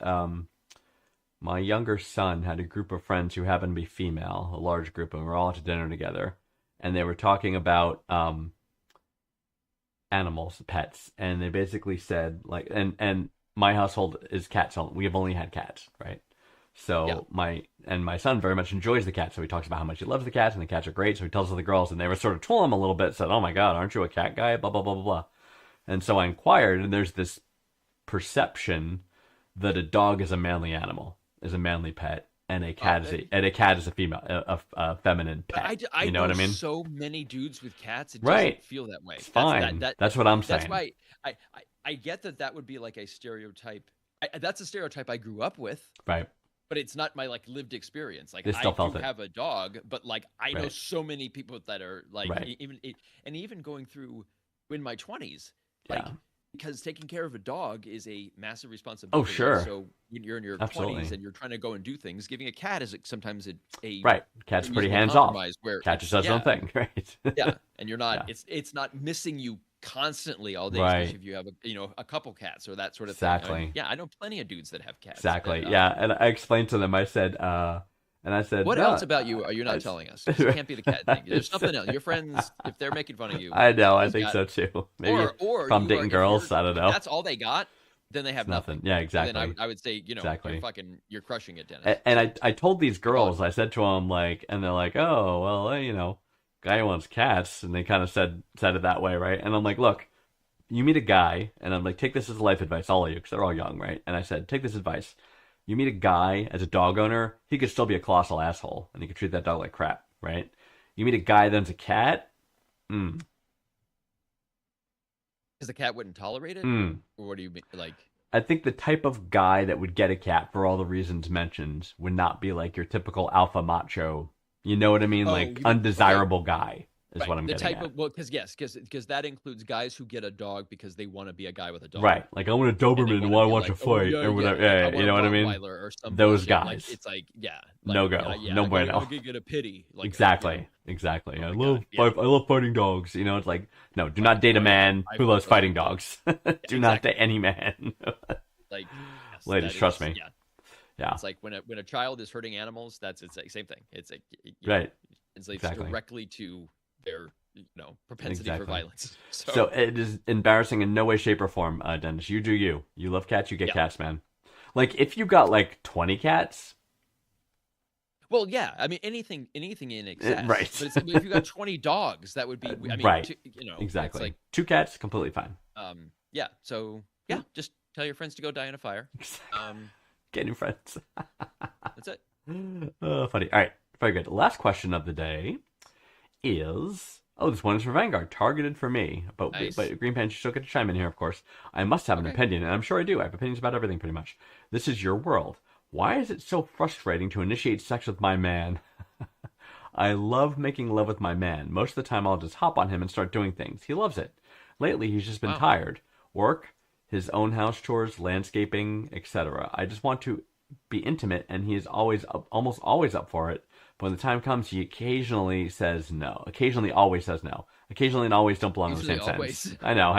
Speaker 2: my younger son had a group of friends who happened to be female, a large group, and we were all at dinner together, and they were talking about animals, pets, and they basically said like, and my household is cats only. We have only had cats, right? So
Speaker 4: Yeah.
Speaker 2: my son very much enjoys the cats, so he talks about how much he loves the cats, and the cats are great. So he tells the girls, and they were sort of trolling him a little bit, said, "Oh my God, aren't you a cat guy?" Blah blah blah blah blah. And so I inquired, and there's this perception that a dog is a manly animal, is a manly pet, and a cat is a female, a feminine
Speaker 4: But
Speaker 2: pet.
Speaker 4: I
Speaker 2: you know what I mean?
Speaker 4: So many dudes with cats, it
Speaker 2: Right.
Speaker 4: doesn't feel that way.
Speaker 2: It's fine. That's what I'm saying.
Speaker 4: That's why I get that would be like a stereotype. That's a stereotype I grew up with,
Speaker 2: Right.
Speaker 4: but it's not my like lived experience. Like
Speaker 2: They still
Speaker 4: I
Speaker 2: felt
Speaker 4: do
Speaker 2: it.
Speaker 4: have a dog, but like I know
Speaker 2: Right.
Speaker 4: so many people that are like
Speaker 2: Right.
Speaker 4: even going through in my 20s, like
Speaker 2: Yeah.
Speaker 4: because taking care of a dog is a massive responsibility.
Speaker 2: Oh, sure.
Speaker 4: So when you're in your
Speaker 2: Absolutely.
Speaker 4: 20s and you're trying to go and do things, giving a cat is sometimes a
Speaker 2: Right. Cat's pretty
Speaker 4: reasonable
Speaker 2: hands off.
Speaker 4: compromise where
Speaker 2: Cat just does its own thing, right?
Speaker 4: yeah, and you're not.
Speaker 2: Yeah.
Speaker 4: It's not missing you constantly all day,
Speaker 2: Right.
Speaker 4: especially if you have a couple cats or that sort of
Speaker 2: Exactly.
Speaker 4: thing. Yeah, I know plenty of dudes that have cats.
Speaker 2: Exactly.
Speaker 4: that,
Speaker 2: Yeah. And I explained to them, I said,
Speaker 4: What
Speaker 2: no,
Speaker 4: else about you are you not telling us? 'Cause it can't be the cat thing. There's something else. Your friends, if they're making fun of you,
Speaker 2: I know, I
Speaker 4: those
Speaker 2: think
Speaker 4: guys-
Speaker 2: so too. Maybe
Speaker 4: or
Speaker 2: if I'm
Speaker 4: you
Speaker 2: dating
Speaker 4: if
Speaker 2: girls,
Speaker 4: you're-
Speaker 2: I don't
Speaker 4: if
Speaker 2: know.
Speaker 4: that's all they got, then they have nothing.
Speaker 2: Yeah,
Speaker 4: And
Speaker 2: exactly.
Speaker 4: then I would say,
Speaker 2: Exactly.
Speaker 4: you're crushing it, Dennis.
Speaker 2: And I told these girls, I said to them, like, and they're like, oh, well, guy who wants cats, and they kind of said it that way, right? And I'm like, look, you meet a guy, and I'm like, take this as life advice, all of you, because they're all young, right? And I said, take this advice. You meet a guy as a dog owner, he could still be a colossal asshole, and he could treat that dog like crap, right? You meet a guy that's a cat,
Speaker 4: Because the cat wouldn't tolerate it, or what do you mean? Like,
Speaker 2: I think the type of guy that would get a cat for all the reasons mentioned would not be like your typical alpha macho. You know what I mean?
Speaker 4: Oh,
Speaker 2: Like
Speaker 4: you mean-
Speaker 2: undesirable guy is
Speaker 4: right,
Speaker 2: what I'm
Speaker 4: the
Speaker 2: getting
Speaker 4: type
Speaker 2: at.
Speaker 4: of because that includes guys who get a dog because they want to be a guy with a dog.
Speaker 2: Right. Like I want a
Speaker 4: And they
Speaker 2: Doberman and
Speaker 4: wanna
Speaker 2: I
Speaker 4: be
Speaker 2: want
Speaker 4: like,
Speaker 2: to fight or whatever. Yeah,
Speaker 4: like,
Speaker 2: you know what I mean?
Speaker 4: Rottweiler or some
Speaker 2: Those
Speaker 4: bullshit. Like,
Speaker 2: guys.
Speaker 4: it's like,
Speaker 2: No go. No bueno.
Speaker 4: I'm gonna get a pity. Like,
Speaker 2: Exactly. Exactly.
Speaker 4: Oh
Speaker 2: I
Speaker 4: my
Speaker 2: love
Speaker 4: God, yeah.
Speaker 2: I love fighting dogs. It's like, no, do not date a man who loves fighting dogs. Do not date any man.
Speaker 4: Like, yes,
Speaker 2: Ladies,
Speaker 4: that
Speaker 2: trust
Speaker 4: is-
Speaker 2: me.
Speaker 4: Yeah,
Speaker 2: Yeah.
Speaker 4: it's like when a child is hurting animals, it's like same thing. It's like
Speaker 2: Right.
Speaker 4: It's like
Speaker 2: Exactly.
Speaker 4: directly to their propensity
Speaker 2: Exactly.
Speaker 4: for violence.
Speaker 2: So it is embarrassing in no way, shape, or form, Dennis. You do you. You love cats, you get
Speaker 4: Yeah.
Speaker 2: cats, man. Like if you got like 20 cats,
Speaker 4: well, yeah. I mean, anything in excess.
Speaker 2: right.
Speaker 4: But if you got 20 dogs, that would be. I mean,
Speaker 2: right.
Speaker 4: It's
Speaker 2: Exactly.
Speaker 4: like,
Speaker 2: 2 cats, completely fine.
Speaker 4: yeah. So yeah, just tell your friends to go die in a fire.
Speaker 2: Get new friends.
Speaker 4: That's it.
Speaker 2: Oh, funny. All right, very good. Last question of the day is, this one is for Vanguard, targeted for me. But
Speaker 4: Nice.
Speaker 2: Green Pants, you still get to chime in here, of course. I must have an
Speaker 4: Okay.
Speaker 2: opinion, and I'm sure I do. I have opinions about everything, pretty much. This is your world. Why is it so frustrating to initiate sex with my man? I love making love with my man. Most of the time, I'll just hop on him and start doing things. He loves it. Lately, he's just been
Speaker 4: Wow.
Speaker 2: tired. Work, his own house chores, landscaping, etc. I just want to be intimate, and he is almost always up for it. But when the time comes, he occasionally says no. Occasionally, always says no. Occasionally and always don't belong in the
Speaker 4: Usually
Speaker 2: same
Speaker 4: always.
Speaker 2: sentence. I know.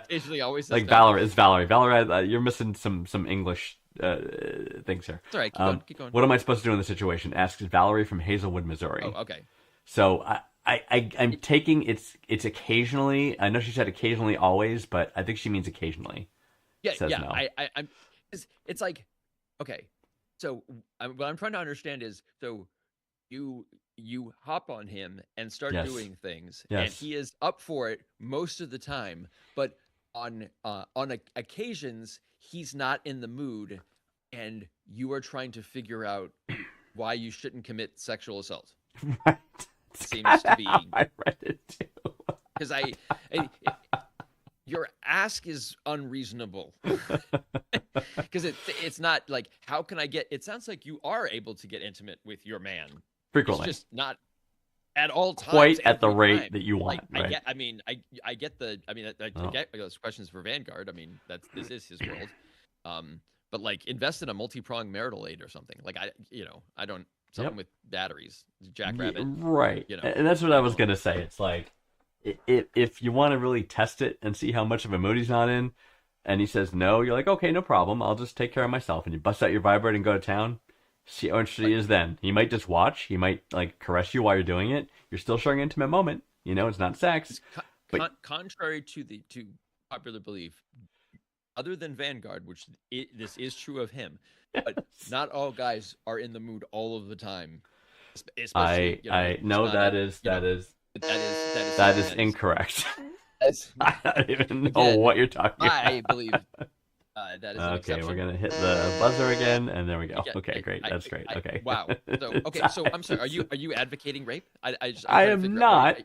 Speaker 4: Occasionally, always
Speaker 2: Like
Speaker 4: says no.
Speaker 2: Valerie, it's Valerie. Valerie, you're missing some English things here.
Speaker 4: It's all right. Keep going.
Speaker 2: What am I supposed to do in this situation? Asks Valerie from Hazelwood, Missouri.
Speaker 4: Oh, okay.
Speaker 2: So I'm taking it's occasionally. I know she said occasionally, always, but I think she means occasionally.
Speaker 4: Yeah,
Speaker 2: Says
Speaker 4: yeah.
Speaker 2: no.
Speaker 4: I'm. It's like, okay. So what I'm trying to understand is, so you hop on him and start
Speaker 2: Yes.
Speaker 4: doing things, and
Speaker 2: Yes.
Speaker 4: he is up for it most of the time, but on occasions he's not in the mood, and you are trying to figure out why you shouldn't commit sexual assault.
Speaker 2: Right.
Speaker 4: Seems to be
Speaker 2: I read it too.
Speaker 4: because your ask is unreasonable because it's not like, how can I get, it sounds like you are able to get intimate with your man.
Speaker 2: Frequently.
Speaker 4: It's just not at all times,
Speaker 2: Quite at the
Speaker 4: every
Speaker 2: rate
Speaker 4: time.
Speaker 2: that you want,
Speaker 4: Like,
Speaker 2: right.
Speaker 4: I get the, I
Speaker 2: Oh.
Speaker 4: get those questions for Vanguard. I mean, this is his world. But like, invest in a multi-pronged marital aid or something. Like I don't, something with batteries, Jackrabbit.
Speaker 2: Right. And that's what I was gonna say. It's like, if you want to really test it and see how much of a mood he's not in, and he says no, you're like, okay, no problem. I'll just take care of myself. And you bust out your vibrator and go to town. See how interested he is then. He might just watch. He might like caress you while you're doing it. You're still sharing an intimate moment. It's not sex. But-
Speaker 4: Contrary to popular belief, other than Vanguard, which this is true of him, but not all guys are in the mood all of the time. Especially,
Speaker 2: I know that is
Speaker 4: that is
Speaker 2: incorrect.
Speaker 4: That's,
Speaker 2: I don't even know
Speaker 4: Again,
Speaker 2: what you're talking about.
Speaker 4: I believe that is an
Speaker 2: Okay,
Speaker 4: exception.
Speaker 2: we're gonna hit the buzzer again, and there we go.
Speaker 4: Yeah,
Speaker 2: Okay, great. That's great. Okay.
Speaker 4: Wow. So I'm sorry. Are you advocating rape? I'm
Speaker 2: I
Speaker 4: trying to
Speaker 2: am
Speaker 4: figure
Speaker 2: not.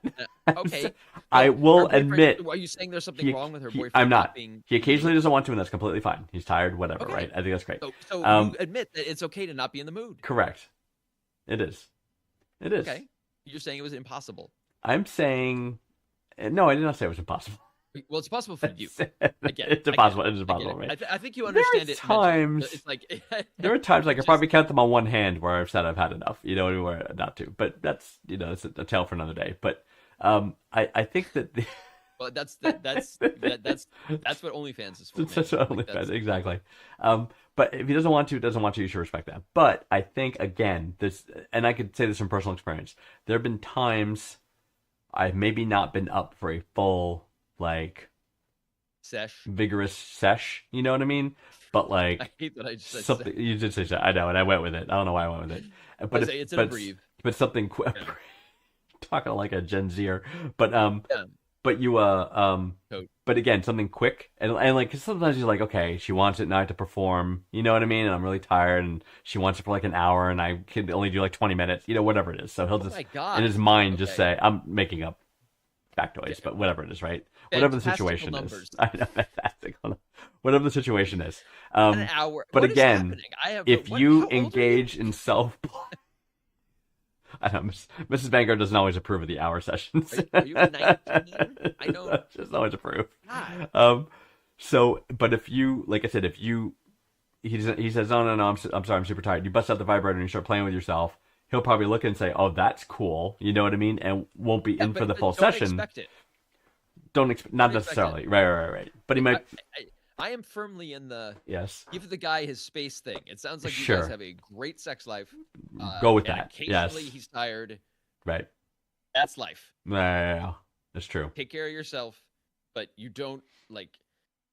Speaker 4: out- okay.
Speaker 2: I
Speaker 4: So
Speaker 2: will
Speaker 4: her boyfriend-
Speaker 2: admit.
Speaker 4: Are you saying there's something
Speaker 2: he-
Speaker 4: wrong with her
Speaker 2: he-
Speaker 4: boyfriend?
Speaker 2: I'm not.
Speaker 4: Being,
Speaker 2: He occasionally doesn't want to, and that's completely fine. He's tired, whatever,
Speaker 4: Okay.
Speaker 2: right? I think that's great.
Speaker 4: So
Speaker 2: Um,
Speaker 4: you admit that it's okay to not be in the mood.
Speaker 2: Correct. It is.
Speaker 4: Okay. You're saying it was impossible.
Speaker 2: I'm saying, no, I did not say it was impossible.
Speaker 4: Well, it's possible for you. Again,
Speaker 2: It's
Speaker 4: I get
Speaker 2: impossible.
Speaker 4: it.
Speaker 2: It's
Speaker 4: I get
Speaker 2: impossible,
Speaker 4: it.
Speaker 2: right?
Speaker 4: I think you
Speaker 2: There are
Speaker 4: understand it. mentally.
Speaker 2: times-
Speaker 4: It's like
Speaker 2: There are times I could
Speaker 4: just-
Speaker 2: probably count them on one hand where I've said I've had enough, where not to. But that's it's a tale for another day. But I think that
Speaker 4: Well, that's what OnlyFans is for. Man.
Speaker 2: That's
Speaker 4: Like,
Speaker 2: only
Speaker 4: that's-
Speaker 2: exactly. But if he doesn't want to, you should respect that. But I think again, this, and I could say this from personal experience. There have been times I've maybe not been up for a full
Speaker 4: Sesh.
Speaker 2: vigorous sesh. You know what I mean? But
Speaker 4: I hate that I just said
Speaker 2: something you did say that. I know, and I went with it. I don't know why I went with it. But
Speaker 4: it's in a breathe.
Speaker 2: But something
Speaker 4: Yeah.
Speaker 2: talking like a Gen Zer. But
Speaker 4: Yeah.
Speaker 2: But you
Speaker 4: Code.
Speaker 2: but again, something quick and like 'cause sometimes you're like, okay, she wants it and I have to perform, you know what I mean? And I'm really tired, and she wants it for like an hour, and I can only do like 20 minutes, whatever it is. So he'll
Speaker 4: Oh
Speaker 2: just
Speaker 4: my God.
Speaker 2: in his mind just
Speaker 4: Okay.
Speaker 2: say, I'm making up factoids, but whatever it is, right? Whatever the
Speaker 4: Fantastical
Speaker 2: situation
Speaker 4: numbers.
Speaker 2: is, I know, fantastical. Whatever the situation is.
Speaker 4: An hour.
Speaker 2: but
Speaker 4: What is
Speaker 2: again,
Speaker 4: happening? I have
Speaker 2: if
Speaker 4: what-
Speaker 2: you
Speaker 4: how old are
Speaker 2: engage in self. I know Mrs. Vanguard doesn't always approve of the hour sessions.
Speaker 4: Are you 19? I know.
Speaker 2: She doesn't always approve.
Speaker 4: God.
Speaker 2: So, but if you, like I said, he says, no, I'm sorry, I'm super tired. You bust out the vibrator and you start playing with yourself. He'll probably look and say, oh, that's cool. You know what I mean? And won't be in for the full
Speaker 4: don't
Speaker 2: session.
Speaker 4: Expect it.
Speaker 2: Not
Speaker 4: Don't expect
Speaker 2: necessarily.
Speaker 4: it.
Speaker 2: Right. But he might,
Speaker 4: I am firmly in the
Speaker 2: yes.
Speaker 4: give the guy his space thing. It sounds like you
Speaker 2: Sure.
Speaker 4: guys have a great sex life.
Speaker 2: Go with
Speaker 4: and
Speaker 2: that.
Speaker 4: Occasionally
Speaker 2: Yes.
Speaker 4: he's tired.
Speaker 2: Right.
Speaker 4: That's life.
Speaker 2: Yeah. That's true.
Speaker 4: Take care of yourself, but you don't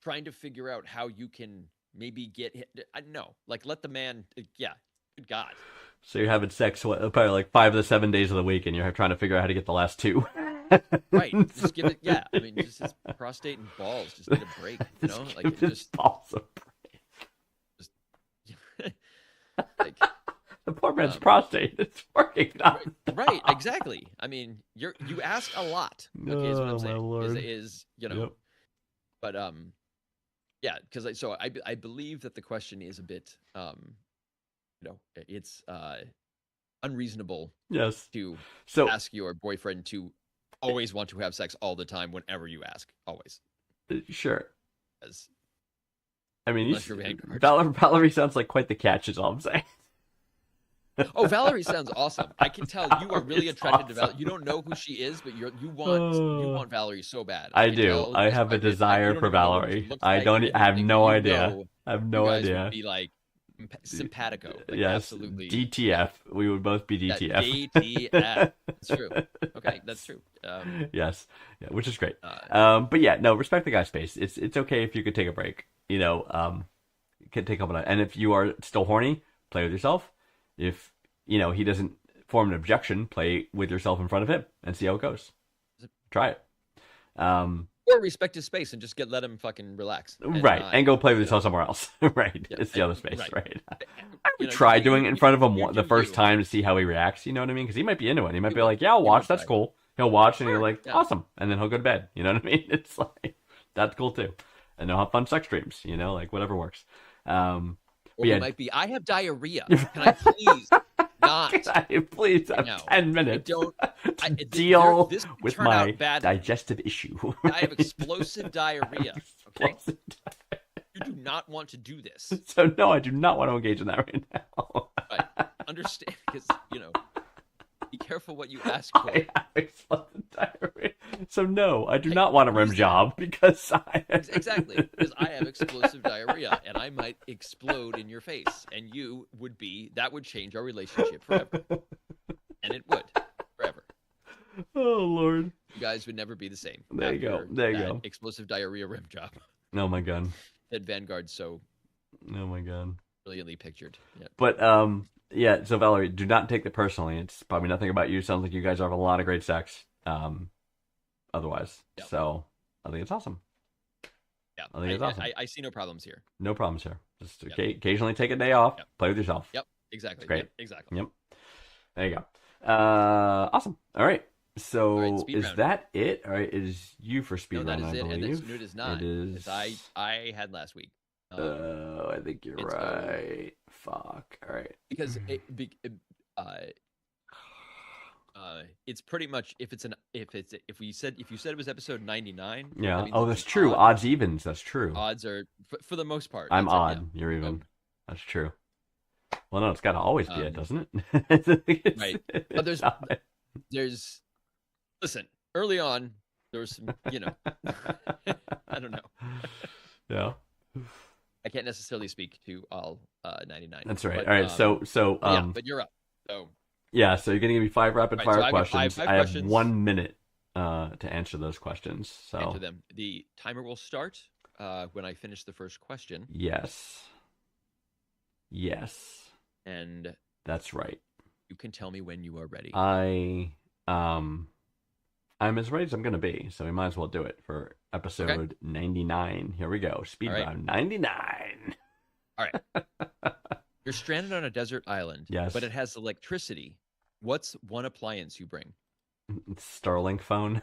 Speaker 4: trying to figure out how you can maybe get hit. No, let the man. Yeah, good God.
Speaker 2: So you're having sex probably like 5 of the 7 days of the week, and you're trying to figure out how to get the last 2.
Speaker 4: Right. Just give it. Yeah. I mean, just his prostate and balls. Just need a break. You know,
Speaker 2: Just
Speaker 4: like
Speaker 2: give
Speaker 4: it
Speaker 2: his
Speaker 4: just
Speaker 2: balls a
Speaker 4: like.
Speaker 2: The poor man's
Speaker 4: Um,
Speaker 2: prostate. It's working.
Speaker 4: Right, exactly. I mean, you ask a lot. Okay, is what
Speaker 2: Oh,
Speaker 4: I'm
Speaker 2: my
Speaker 4: saying.
Speaker 2: Lord.
Speaker 4: Is
Speaker 2: Yep.
Speaker 4: but yeah, because I believe that the question is a bit it's unreasonable
Speaker 2: Yes.
Speaker 4: to
Speaker 2: So
Speaker 4: ask your boyfriend to always want to have sex all the time whenever you ask, always.
Speaker 2: sure.
Speaker 4: As
Speaker 2: I mean,
Speaker 4: Unless you're Vanguard.
Speaker 2: Valerie sounds like quite the catch. Is all I'm saying.
Speaker 4: oh, Valerie sounds awesome. I can tell you are really
Speaker 2: It's
Speaker 4: attracted to
Speaker 2: awesome.
Speaker 4: Valerie. You don't know who she is, but you want Valerie so bad.
Speaker 2: I
Speaker 4: can
Speaker 2: do.
Speaker 4: tell
Speaker 2: I
Speaker 4: just
Speaker 2: have
Speaker 4: by
Speaker 2: a
Speaker 4: the-
Speaker 2: desire
Speaker 4: you don't
Speaker 2: for
Speaker 4: even know what she
Speaker 2: Valerie.
Speaker 4: looks
Speaker 2: I
Speaker 4: like
Speaker 2: don't.
Speaker 4: or
Speaker 2: I have
Speaker 4: anything,
Speaker 2: no
Speaker 4: but you
Speaker 2: idea.
Speaker 4: know
Speaker 2: I have
Speaker 4: you
Speaker 2: no
Speaker 4: guys
Speaker 2: idea.
Speaker 4: Would be simpatico.
Speaker 2: Yes.
Speaker 4: Absolutely.
Speaker 2: DTF. We would both be
Speaker 4: Yeah,
Speaker 2: DTF.
Speaker 4: DTF. That's true. Okay, that's true.
Speaker 2: Yes. Yeah, which is great.
Speaker 4: Uh,
Speaker 2: But yeah, no, respect the guy's space. It's okay if you could take a break. You can take a couple nights. And if you are still horny, play with yourself. If he doesn't form an objection, play with yourself in front of him and see how it goes. Try it.
Speaker 4: or respect his space and just let him fucking relax.
Speaker 2: Right,
Speaker 4: not-
Speaker 2: and go play with yourself somewhere else. Right,
Speaker 4: Yeah,
Speaker 2: it's the other
Speaker 4: and-
Speaker 2: space.
Speaker 4: right.
Speaker 2: Right. I
Speaker 4: you
Speaker 2: would
Speaker 4: know,
Speaker 2: try
Speaker 4: you-
Speaker 2: doing it in
Speaker 4: you-
Speaker 2: front of him
Speaker 4: you
Speaker 2: the
Speaker 4: do
Speaker 2: first
Speaker 4: you.
Speaker 2: time to see how he reacts. You know what I mean? Because he might be into it. He might
Speaker 4: You
Speaker 2: be
Speaker 4: would-
Speaker 2: like, "Yeah, I'll
Speaker 4: you
Speaker 2: watch.
Speaker 4: would
Speaker 2: That's
Speaker 4: try.
Speaker 2: cool." He'll watch and
Speaker 4: Sure,
Speaker 2: he'll like,
Speaker 4: yeah.
Speaker 2: "Awesome," and then he'll go to bed. You know what I mean? It's like that's cool too, and they'll have fun sex dreams. Like whatever works.
Speaker 4: Or
Speaker 2: yeah.
Speaker 4: it might be, I have diarrhea. Can I please not?
Speaker 2: Can I please have
Speaker 4: No,
Speaker 2: 10
Speaker 4: I
Speaker 2: minutes
Speaker 4: don't.
Speaker 2: deal
Speaker 4: this could
Speaker 2: with
Speaker 4: turn
Speaker 2: my
Speaker 4: out badly.
Speaker 2: digestive issue?
Speaker 4: I have explosive diarrhea. Okay, you do not want to do this.
Speaker 2: So no, I do not want to engage in that right now.
Speaker 4: But understand, because be careful what you ask for.
Speaker 2: I have explosive diarrhea. So no, I do not want a rim job because I
Speaker 4: Exactly, because I have explosive diarrhea and I might explode in your face, and that would change our relationship forever, and it would forever.
Speaker 2: Oh Lord.
Speaker 4: You guys would never be the same.
Speaker 2: There you go.
Speaker 4: after
Speaker 2: There you
Speaker 4: that
Speaker 2: go.
Speaker 4: Explosive diarrhea rim job
Speaker 2: Oh my god.
Speaker 4: that Vanguard so
Speaker 2: Oh my god.
Speaker 4: brilliantly pictured. Yeah.
Speaker 2: But yeah, so Valerie, do not take it personally. It's probably nothing about you. Sounds like you guys have a lot of great sex. Otherwise.
Speaker 4: Yep.
Speaker 2: So I think it's awesome.
Speaker 4: Yeah,
Speaker 2: I think it's awesome.
Speaker 4: I see no problems here.
Speaker 2: No problems here. Just
Speaker 4: Yep.
Speaker 2: occasionally take a day off,
Speaker 4: Yep.
Speaker 2: play with yourself.
Speaker 4: Yep, exactly.
Speaker 2: great.
Speaker 4: Yep, exactly.
Speaker 2: Yep. There you go. Awesome. All right. So
Speaker 4: All right, speed
Speaker 2: is
Speaker 4: round.
Speaker 2: that it? All right, it is you for speed
Speaker 4: No, that
Speaker 2: round,
Speaker 4: is
Speaker 2: I
Speaker 4: it, and
Speaker 2: believe.
Speaker 4: it is not.
Speaker 2: It is.
Speaker 4: It's I had last week.
Speaker 2: I think you're
Speaker 4: it's,
Speaker 2: right. Fuck. All right.
Speaker 4: Because
Speaker 2: Mm-hmm.
Speaker 4: It's pretty much if you said it was episode 99.
Speaker 2: Yeah.
Speaker 4: that means
Speaker 2: Oh,
Speaker 4: it's
Speaker 2: that's
Speaker 4: an
Speaker 2: true.
Speaker 4: odd.
Speaker 2: Odds evens. That's true.
Speaker 4: Odds are for the most part.
Speaker 2: I'm
Speaker 4: that's it,
Speaker 2: odd. You're
Speaker 4: yeah.
Speaker 2: even. That's true. Well, no, it's got to always be it, doesn't it?
Speaker 4: Right. But there's listen, early on there was some, I don't know.
Speaker 2: Yeah.
Speaker 4: I can't necessarily speak to all 99.
Speaker 2: That's right.
Speaker 4: But,
Speaker 2: All right. So
Speaker 4: yeah, but you're up. So
Speaker 2: yeah. So you're gonna give me 5 rapid
Speaker 4: Right,
Speaker 2: fire
Speaker 4: so I've got
Speaker 2: questions.
Speaker 4: five
Speaker 2: I have
Speaker 4: questions.
Speaker 2: 1 minute to answer those questions. So
Speaker 4: answer them. The timer will start when I finish the first question,
Speaker 2: yes. Yes.
Speaker 4: and
Speaker 2: That's right.
Speaker 4: you can tell me when you are ready.
Speaker 2: I'm as ready as I'm gonna be, so we might as well do it for episode 99. Here we go. Speed
Speaker 4: All right.
Speaker 2: round 99.
Speaker 4: All right. You're stranded on a desert island,
Speaker 2: Yes.
Speaker 4: but it has electricity. What's one appliance you bring?
Speaker 2: Starlink phone.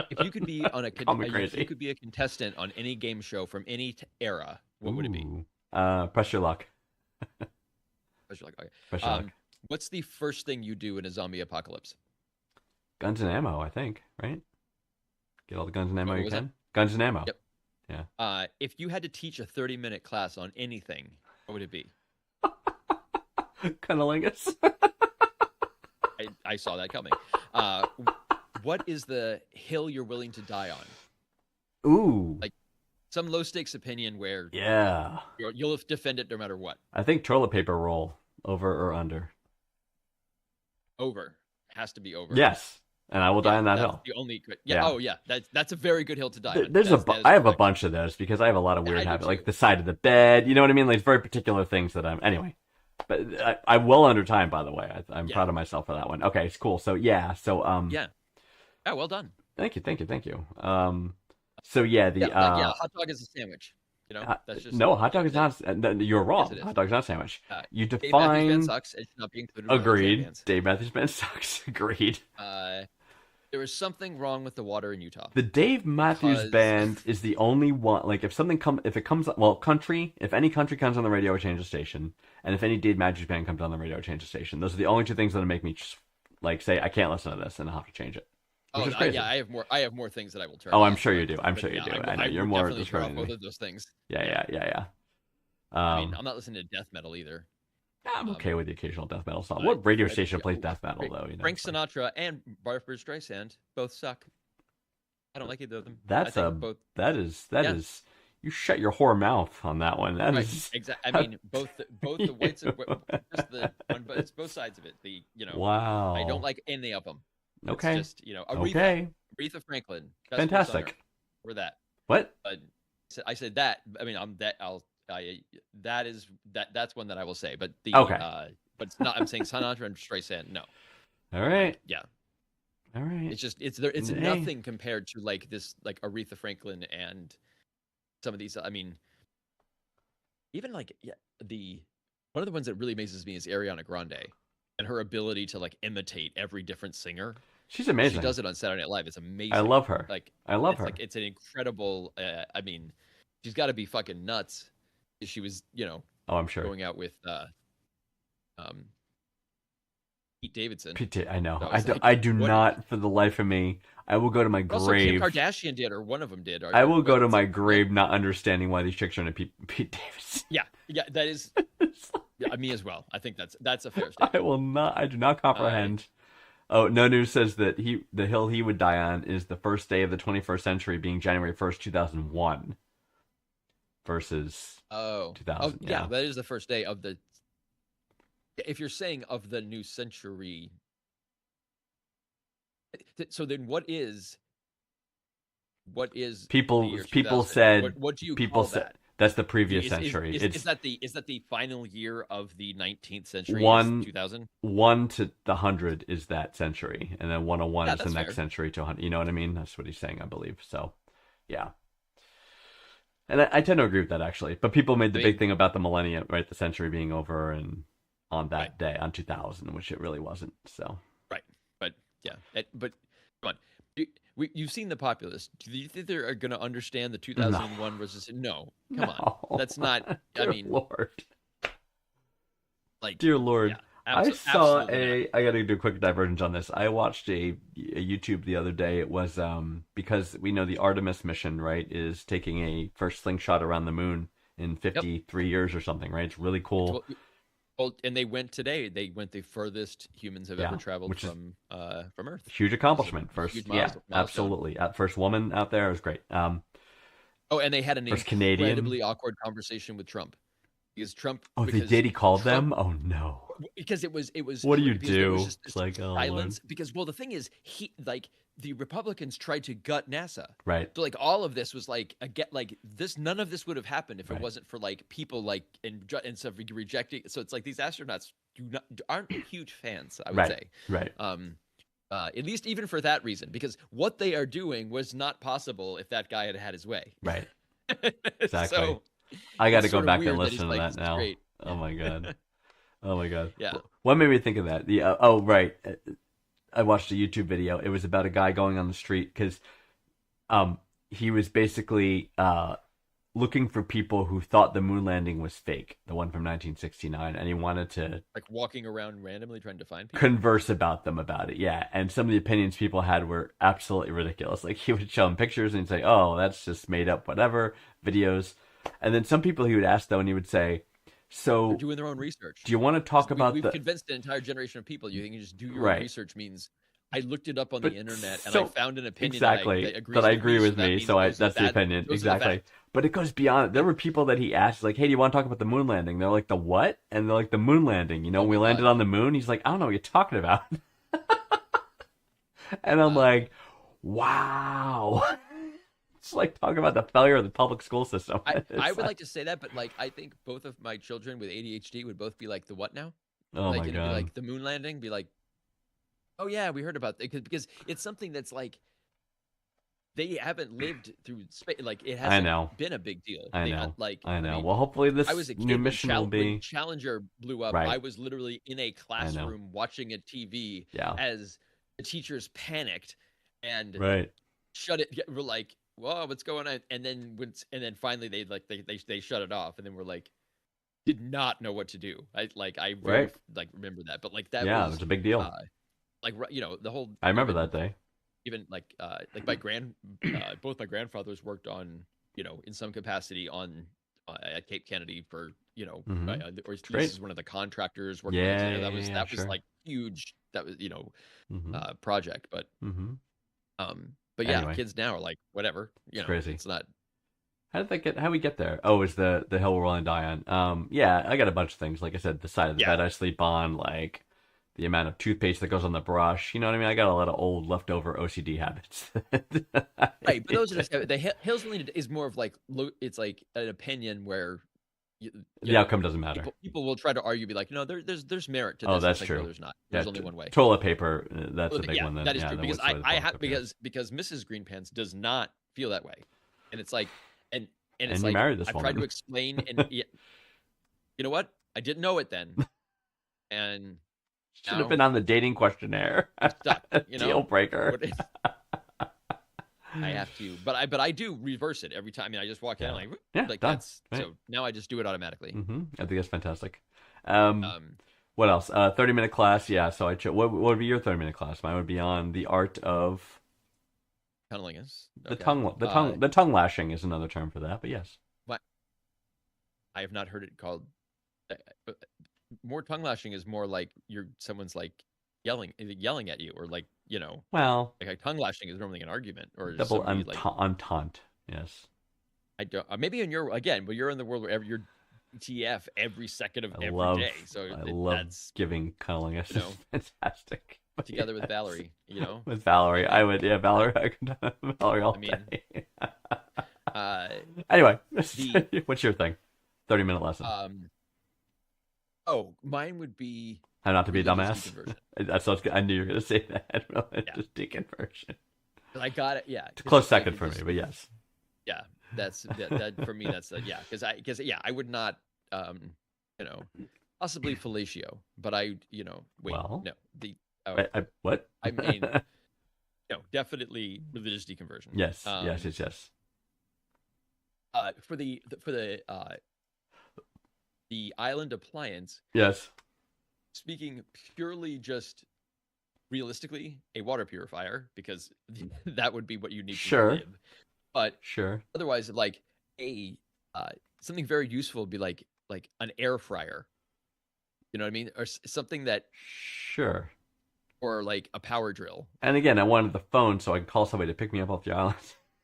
Speaker 4: If you could be on a
Speaker 2: Call me
Speaker 4: if
Speaker 2: crazy.
Speaker 4: you could be a contestant on any game show from any era, what would it be?
Speaker 2: Ooh. Press your luck.
Speaker 4: Because you're like, okay.
Speaker 2: Press your luck.
Speaker 4: What's the first thing you do in a zombie apocalypse?
Speaker 2: Guns and ammo, I think, right? Get all the guns and ammo
Speaker 4: What
Speaker 2: you
Speaker 4: was
Speaker 2: can.
Speaker 4: that?
Speaker 2: Guns and ammo.
Speaker 4: Yep.
Speaker 2: Yeah.
Speaker 4: If you had to teach a 30-minute class on anything, what would it be?
Speaker 2: Cunnilingus.
Speaker 4: I saw that coming. What is the hill you're willing to die on?
Speaker 2: Ooh.
Speaker 4: Like, some low-stakes opinion where
Speaker 2: Yeah.
Speaker 4: you'll defend it no matter what.
Speaker 2: I think toilet paper roll, over or under.
Speaker 4: Over. Has to be over.
Speaker 2: Yes. And I will die on that
Speaker 4: that's
Speaker 2: hill.
Speaker 4: The only
Speaker 2: Yeah.
Speaker 4: Oh yeah, that's a very good hill to die on.
Speaker 2: There's
Speaker 4: That is
Speaker 2: I have a
Speaker 4: correct.
Speaker 2: bunch of those because I have a lot of
Speaker 4: Yeah,
Speaker 2: weird
Speaker 4: I do
Speaker 2: habits,
Speaker 4: too.
Speaker 2: like the side of the bed. You know what I mean? Like very particular things that I'm. Anyway, but I'm well under time, by the way. I'm
Speaker 4: Yeah.
Speaker 2: proud of myself for that one. Okay, it's cool. So yeah. So
Speaker 4: Yeah. Yeah, well done.
Speaker 2: Thank you. So yeah, the
Speaker 4: hot dog is a sandwich. That's just
Speaker 2: no, hot dog is not. You're wrong.
Speaker 4: Yes, it is.
Speaker 2: Hot dog's not a sandwich. You
Speaker 4: Dave Matthews
Speaker 2: define.
Speaker 4: Band sucks. It should not be included. in
Speaker 2: Agreed.
Speaker 4: bands.
Speaker 2: Dave Matthews Band sucks. Agreed.
Speaker 4: There is something wrong with the water in Utah.
Speaker 2: The Dave Matthews
Speaker 4: Because-
Speaker 2: Band is the only one. Like, if any country comes on the radio, I change the station, and if any Dave Matthews Band comes on the radio, I change the station. Those are the only two things that make me say I can't listen to this, and I have to change it. Which is crazy.
Speaker 4: Yeah, I have more things that I will turn.
Speaker 2: Oh, I'm
Speaker 4: off,
Speaker 2: sure you
Speaker 4: but-
Speaker 2: do. I'm
Speaker 4: but
Speaker 2: sure you
Speaker 4: yeah,
Speaker 2: do.
Speaker 4: I
Speaker 2: I know
Speaker 4: would
Speaker 2: you're more
Speaker 4: definitely turn off
Speaker 2: discriminating.
Speaker 4: both of those things.
Speaker 2: Yeah.
Speaker 4: I mean, I'm not listening to death metal either.
Speaker 2: I'm okay with the occasional death metal song.
Speaker 4: but-
Speaker 2: What radio
Speaker 4: but,
Speaker 2: station
Speaker 4: yeah,
Speaker 2: plays death metal though?
Speaker 4: Frank Sinatra and Barbra Streisand both suck. I don't like either of them.
Speaker 2: That's
Speaker 4: I think both.
Speaker 2: that is
Speaker 4: Yeah.
Speaker 2: you shut your whore mouth on that one. That
Speaker 4: Right,
Speaker 2: is
Speaker 4: exactly. I mean, both the whites and just the one, but it's both sides of it.
Speaker 2: wow.
Speaker 4: I don't like any of them. It's
Speaker 2: Okay.
Speaker 4: just Aretha,
Speaker 2: Okay.
Speaker 4: Aretha Franklin. Best
Speaker 2: Fantastic.
Speaker 4: singer. We're that.
Speaker 2: What?
Speaker 4: I said that. I mean, I'm that. That's one that I will say. But
Speaker 2: Okay.
Speaker 4: But it's not. I'm saying Sinatra and Streisand. No.
Speaker 2: All right.
Speaker 4: Yeah.
Speaker 2: All right.
Speaker 4: It's just it's
Speaker 2: Hey.
Speaker 4: nothing compared to like Aretha Franklin and some of these. I mean, even one of the ones that really amazes me is Ariana Grande and her ability to like imitate every different singer.
Speaker 2: She's amazing.
Speaker 4: She does it on Saturday Night Live. It's amazing.
Speaker 2: I love her.
Speaker 4: Like
Speaker 2: I love
Speaker 4: it's
Speaker 2: her.
Speaker 4: Like it's an incredible. I mean, she's got to be fucking nuts. She was,
Speaker 2: Oh, I'm sure.
Speaker 4: going out with Pete Davidson.
Speaker 2: I know.
Speaker 4: So
Speaker 2: I
Speaker 4: it's
Speaker 2: do,
Speaker 4: like,
Speaker 2: I do
Speaker 4: what-
Speaker 2: not, for the life of me. I will go to my
Speaker 4: Also, Kim
Speaker 2: grave.
Speaker 4: Kardashian did, or one of them did.
Speaker 2: I will go to my grave not understanding why these chicks are into Pete Davidson.
Speaker 4: Yeah, that is. Yeah, me as well. I think that's a fair statement.
Speaker 2: I will not. I do not comprehend. Oh, No News says that the hill he would die on is the first day of the 21st century, being January 1st, 2001, versus 2000.
Speaker 4: Yeah, that is the first day of the. If you're saying of the new century, so then what is
Speaker 2: People-
Speaker 4: the year
Speaker 2: people
Speaker 4: 2000?
Speaker 2: said-
Speaker 4: what do you
Speaker 2: people
Speaker 4: call
Speaker 2: said
Speaker 4: that?
Speaker 2: that's the previous
Speaker 4: Is
Speaker 2: century. It's
Speaker 4: that the final year of the 19th century?
Speaker 2: One-
Speaker 4: 2000.
Speaker 2: 1 to the 100 is that century, and then 101
Speaker 4: Yeah,
Speaker 2: is the
Speaker 4: that's
Speaker 2: next
Speaker 4: fair.
Speaker 2: century to 100. You know what I mean? That's what he's saying, I believe. So, yeah. And I tend to agree with that, actually. But people made the
Speaker 4: I
Speaker 2: big
Speaker 4: mean-
Speaker 2: thing about the millennium, right? The century being over, and on that
Speaker 4: Right.
Speaker 2: day, on 2000, which it really wasn't. So,
Speaker 4: But yeah, but come on. You've seen the populace. Do you think they're going to understand the 2001 versus? No, come on.
Speaker 2: no.
Speaker 4: That's not. I
Speaker 2: Dear
Speaker 4: mean,
Speaker 2: Lord.
Speaker 4: like,
Speaker 2: Dear Lord.
Speaker 4: yeah.
Speaker 2: I saw
Speaker 4: absolutely not.
Speaker 2: I got to do a quick divergence on this. I watched a YouTube the other day. It was because we know the Artemis mission, right, is taking a first slingshot around the moon in
Speaker 4: Yep.
Speaker 2: 53 years or something, right? It's really cool.
Speaker 4: Well, and they went today. They went the furthest humans have
Speaker 2: Yeah,
Speaker 4: ever traveled
Speaker 2: which is
Speaker 4: from Earth.
Speaker 2: huge
Speaker 4: Which is
Speaker 2: accomplishment.
Speaker 4: a
Speaker 2: First,
Speaker 4: huge
Speaker 2: yeah,
Speaker 4: milestone.
Speaker 2: absolutely. First woman out there is great.
Speaker 4: Oh, and they had an
Speaker 2: First Canadian.
Speaker 4: incredibly awkward conversation with Trump because Trump.
Speaker 2: Oh, they
Speaker 4: because
Speaker 2: did. He called
Speaker 4: Trump,
Speaker 2: them. Oh no.
Speaker 4: because it was.
Speaker 2: What do you
Speaker 4: because there was
Speaker 2: do?
Speaker 4: just this
Speaker 2: It's like, oh,
Speaker 4: silence.
Speaker 2: Lord.
Speaker 4: Because the thing is, the Republicans tried to gut NASA.
Speaker 2: Right.
Speaker 4: So all of this was this. None of this would have happened if
Speaker 2: Right.
Speaker 4: it wasn't for people and stuff rejecting. So it's like these astronauts aren't huge fans. I would
Speaker 2: Right.
Speaker 4: say.
Speaker 2: Right.
Speaker 4: At least even for that reason, because what they are doing was not possible if that guy had had his way.
Speaker 2: Right. Exactly.
Speaker 4: So
Speaker 2: I got to
Speaker 4: it's
Speaker 2: go
Speaker 4: sorta
Speaker 2: back
Speaker 4: weird
Speaker 2: and
Speaker 4: that he's
Speaker 2: listen to
Speaker 4: like,
Speaker 2: that
Speaker 4: "This is
Speaker 2: now.
Speaker 4: great."
Speaker 2: Oh my god. Oh my god.
Speaker 4: Yeah.
Speaker 2: What made me think of that? Oh right. I watched a YouTube video. It was about a guy going on the street because he was basically looking for people who thought the moon landing was fake, the one from 1969, and he wanted to
Speaker 4: Like walking around randomly trying to find people.
Speaker 2: converse about them about it. Yeah, and some of the opinions people had were absolutely ridiculous. Like he would show them pictures and he'd say, "Oh, that's just made up, whatever videos." And then some people he would ask though, and he would say, "So,
Speaker 4: They're doing their own research.
Speaker 2: do you want to talk about
Speaker 4: We've
Speaker 2: the?"
Speaker 4: convinced an entire generation of people. You think you just do your
Speaker 2: Right.
Speaker 4: own research means I looked it up on
Speaker 2: But
Speaker 4: the internet and
Speaker 2: so-
Speaker 4: I found an opinion
Speaker 2: Exactly.
Speaker 4: that agrees
Speaker 2: That I
Speaker 4: with
Speaker 2: agree
Speaker 4: me,
Speaker 2: with
Speaker 4: so that
Speaker 2: me,
Speaker 4: means
Speaker 2: so
Speaker 4: those are
Speaker 2: that's the
Speaker 4: bad-
Speaker 2: opinion.
Speaker 4: those are the
Speaker 2: Exactly.
Speaker 4: facts.
Speaker 2: But it goes beyond. There were people that he asked, like, "Hey, do you want to talk about the moon landing?" They're like, "The what?" And they're like, "The moon landing. You know,
Speaker 4: Oh
Speaker 2: we
Speaker 4: my
Speaker 2: landed
Speaker 4: God.
Speaker 2: on the moon." He's like, "I don't know what you're talking about." And I'm like, wow. It's like talking about the failure of the public school system.
Speaker 4: I
Speaker 2: It's
Speaker 4: would like to say that, but I think both of my children with ADHD would both be like, the what now?
Speaker 2: oh my
Speaker 4: It'd be
Speaker 2: god.
Speaker 4: like the moon landing, be like, oh yeah, we heard about it. Because it's something that's like, they haven't lived through space. Like it hasn't
Speaker 2: know.
Speaker 4: been a big deal.
Speaker 2: I
Speaker 4: They
Speaker 2: know.
Speaker 4: had, like,
Speaker 2: I know.
Speaker 4: mean,
Speaker 2: Well, hopefully this
Speaker 4: I was a kid
Speaker 2: new
Speaker 4: when
Speaker 2: mission will
Speaker 4: when
Speaker 2: be.
Speaker 4: Challenger blew up.
Speaker 2: Right.
Speaker 4: I was literally in a classroom watching a TV
Speaker 2: Yeah.
Speaker 4: as the teachers panicked and
Speaker 2: Right.
Speaker 4: shut it. We're like, "Whoa, what's going on?" And then finally they shut it off, and then we're like, did not know what to do. I very,
Speaker 2: Right.
Speaker 4: remember that, but that
Speaker 2: Yeah, it
Speaker 4: was
Speaker 2: was a big deal.
Speaker 4: the whole.
Speaker 2: I remember
Speaker 4: even-
Speaker 2: that day.
Speaker 4: Even both my grandfathers worked on, in some capacity on at Cape Kennedy for,
Speaker 2: Mhm.
Speaker 4: or
Speaker 2: great.
Speaker 4: this is one of the contractors working.
Speaker 2: Yeah,
Speaker 4: that was
Speaker 2: yeah,
Speaker 4: that was
Speaker 2: sure.
Speaker 4: like huge. That was
Speaker 2: Hmm.
Speaker 4: project, but
Speaker 2: Hmm.
Speaker 4: but yeah,
Speaker 2: Anyway.
Speaker 4: kids now are like whatever.
Speaker 2: crazy.
Speaker 4: It's not.
Speaker 2: How we get there? Oh, is the hill we're rolling die on? Yeah, I got a bunch of things. Like I said, the side of the
Speaker 4: Yeah.
Speaker 2: bed I sleep on, like the amount of toothpaste that goes on the brush. You know what I mean? I got a lot of old leftover OCD habits.
Speaker 4: Right, but those are just the hills is more of like it's like an opinion where
Speaker 2: The outcome doesn't matter.
Speaker 4: people will try to argue, be like, no, there's merit to this.
Speaker 2: Oh,
Speaker 4: It's
Speaker 2: that's
Speaker 4: like,
Speaker 2: true.
Speaker 4: no, there's not.
Speaker 2: Yeah,
Speaker 4: There's only one way.
Speaker 2: Toilet paper, that's a
Speaker 4: Well,
Speaker 2: big
Speaker 4: yeah,
Speaker 2: one. Then.
Speaker 4: that is
Speaker 2: Yeah,
Speaker 4: true
Speaker 2: then
Speaker 4: because
Speaker 2: which way the
Speaker 4: I
Speaker 2: toilet
Speaker 4: have
Speaker 2: paper is.
Speaker 4: because Mrs. Greenpants does not feel that way, and it's like and it's
Speaker 2: And you
Speaker 4: like
Speaker 2: married this
Speaker 4: I've tried to
Speaker 2: woman.
Speaker 4: explain, and you know what? I didn't know it then, and
Speaker 2: Should have
Speaker 4: now
Speaker 2: been on the dating questionnaire.
Speaker 4: stuck,
Speaker 2: Deal breaker.
Speaker 4: I have to, but I do reverse it every time. I mean, I just walk in
Speaker 2: Yeah.
Speaker 4: like
Speaker 2: Yeah,
Speaker 4: like
Speaker 2: done.
Speaker 4: that's
Speaker 2: Right.
Speaker 4: so now I just do it automatically.
Speaker 2: I think that's fantastic.
Speaker 4: Um,
Speaker 2: What else? 30-minute class. Yeah. So what would be your 30-minute class? Mine would be on the art of
Speaker 4: cunnilingus.
Speaker 2: the
Speaker 4: Okay.
Speaker 2: tongue. The tongue lashing is another term for that. But yes.
Speaker 4: I have not heard it called. More tongue lashing is more like someone's like yelling at you, or like
Speaker 2: Well,
Speaker 4: like a tongue lashing is normally an argument or
Speaker 2: double
Speaker 4: somebody, like
Speaker 2: entente. Yes.
Speaker 4: I don't maybe in your again, but you're in the world where you're TF every second of
Speaker 2: I
Speaker 4: every
Speaker 2: love.
Speaker 4: day. So
Speaker 2: I love
Speaker 4: that's
Speaker 2: giving cunnilingus.
Speaker 4: you know,
Speaker 2: It's fantastic. But
Speaker 4: together with
Speaker 2: yes.
Speaker 4: Valerie.
Speaker 2: With Valerie, I would. Yeah, Valerie. I could Valerie all
Speaker 4: I mean,
Speaker 2: day.
Speaker 4: Uh,
Speaker 2: Anyway, what's your thing? 30-minute lesson.
Speaker 4: mine would be
Speaker 2: How not to be a
Speaker 4: religious
Speaker 2: dumbass.
Speaker 4: deconversion.
Speaker 2: I knew you were going to say that.
Speaker 4: Yeah.
Speaker 2: Just deconversion.
Speaker 4: I got it. Yeah,
Speaker 2: It's a close
Speaker 4: just like
Speaker 2: second for me,
Speaker 4: just-
Speaker 2: but yes.
Speaker 4: Yeah, that for me. That's yeah, because I would not possibly fellatio, but wait
Speaker 2: Well,
Speaker 4: no
Speaker 2: What?
Speaker 4: I mean no, definitely religious deconversion.
Speaker 2: Yes, yes.
Speaker 4: For the island appliance.
Speaker 2: Yes.
Speaker 4: speaking purely just realistically, a water purifier, because that would be what you need to
Speaker 2: Sure.
Speaker 4: live. But
Speaker 2: Sure.
Speaker 4: otherwise, like a something very useful would be like an air fryer. You know what I mean? Or something that,
Speaker 2: Sure.
Speaker 4: or like a power drill.
Speaker 2: And again, I wanted the phone so I could call somebody to pick me up off the island.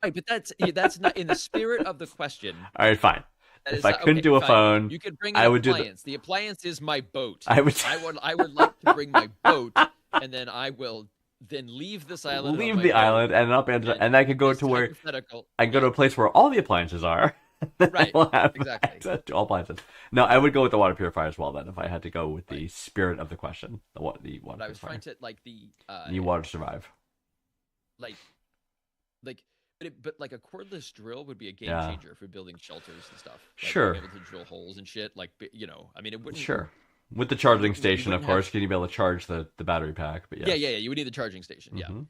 Speaker 4: Right, but that's not in the spirit of the question.
Speaker 2: All right, fine.
Speaker 4: That
Speaker 2: If
Speaker 4: is
Speaker 2: I
Speaker 4: not-
Speaker 2: couldn't
Speaker 4: okay,
Speaker 2: do a
Speaker 4: fine.
Speaker 2: phone,
Speaker 4: You could bring
Speaker 2: I
Speaker 4: an
Speaker 2: would do the-
Speaker 4: appliance. The appliance is my boat.
Speaker 2: I would
Speaker 4: I would like to bring my boat, and then I will then leave this island. on
Speaker 2: leave
Speaker 4: my
Speaker 2: the
Speaker 4: boat,
Speaker 2: island and up and I could go
Speaker 4: this
Speaker 2: to where
Speaker 4: hypothetical-
Speaker 2: I can go to a place where all the appliances are.
Speaker 4: Right,
Speaker 2: I will have
Speaker 4: exactly.
Speaker 2: access to all appliances. No, I would go with the water purifier as well then if I had to go with the spirit of the question. The water
Speaker 4: But I was
Speaker 2: purifier.
Speaker 4: trying to like the
Speaker 2: Need water to survive.
Speaker 4: like but like a cordless drill would be a game
Speaker 2: Yeah.
Speaker 4: changer for building shelters and stuff. Like,
Speaker 2: Sure.
Speaker 4: being able to drill holes and shit. Like, you know, I mean, it wouldn't.
Speaker 2: Sure. With the charging
Speaker 4: you
Speaker 2: station, of
Speaker 4: wouldn't
Speaker 2: course,
Speaker 4: have-
Speaker 2: can you be able to charge the battery pack? But yes.
Speaker 4: Yeah. You would need the charging station. Yeah.
Speaker 2: Mhm.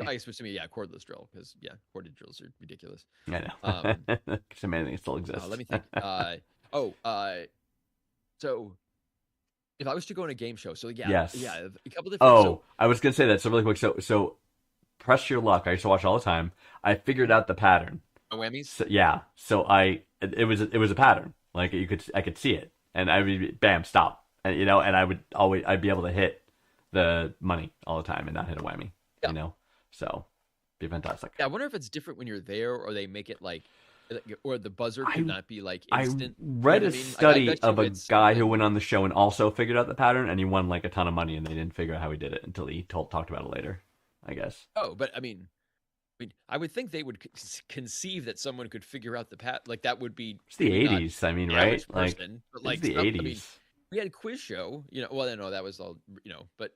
Speaker 4: I guess to me, yeah, cordless drill, because corded drills are ridiculous.
Speaker 2: I know. It's amazing it still exists.
Speaker 4: Let me think. So if I was to go on a game show, so
Speaker 2: Yes.
Speaker 4: a couple different.
Speaker 2: Oh, I was gonna say that. So really quick. So press your luck. I used to watch all the time. I figured out the pattern.
Speaker 4: So, whammies.
Speaker 2: So, yeah. So it was a pattern. Like I could see it, and I would be, bam, stop, and and I'd be able to hit the money all the time and not hit a whammy.
Speaker 4: Yeah.
Speaker 2: So be fantastic.
Speaker 4: Yeah, I wonder if it's different when you're there, or they make it like, or the buzzer could not be like
Speaker 2: I
Speaker 4: instant.
Speaker 2: read
Speaker 4: you know what I
Speaker 2: a
Speaker 4: mean? Like, I
Speaker 2: study
Speaker 4: bet you
Speaker 2: of a
Speaker 4: it's
Speaker 2: guy who
Speaker 4: something-
Speaker 2: went on the show and also figured out the pattern, and he won like a ton of money, and they didn't figure out how he did it until he talked about it later, I guess.
Speaker 4: Oh, but I mean, I would think they would conceive that someone could figure out the like that would be.
Speaker 2: It's the
Speaker 4: maybe not
Speaker 2: 80s, I mean,
Speaker 4: the
Speaker 2: right?
Speaker 4: average
Speaker 2: Like
Speaker 4: person, but
Speaker 2: it's
Speaker 4: like
Speaker 2: the
Speaker 4: some-
Speaker 2: 80s.
Speaker 4: I mean, we had a quiz show, you know. Well, no, that was all, you know. But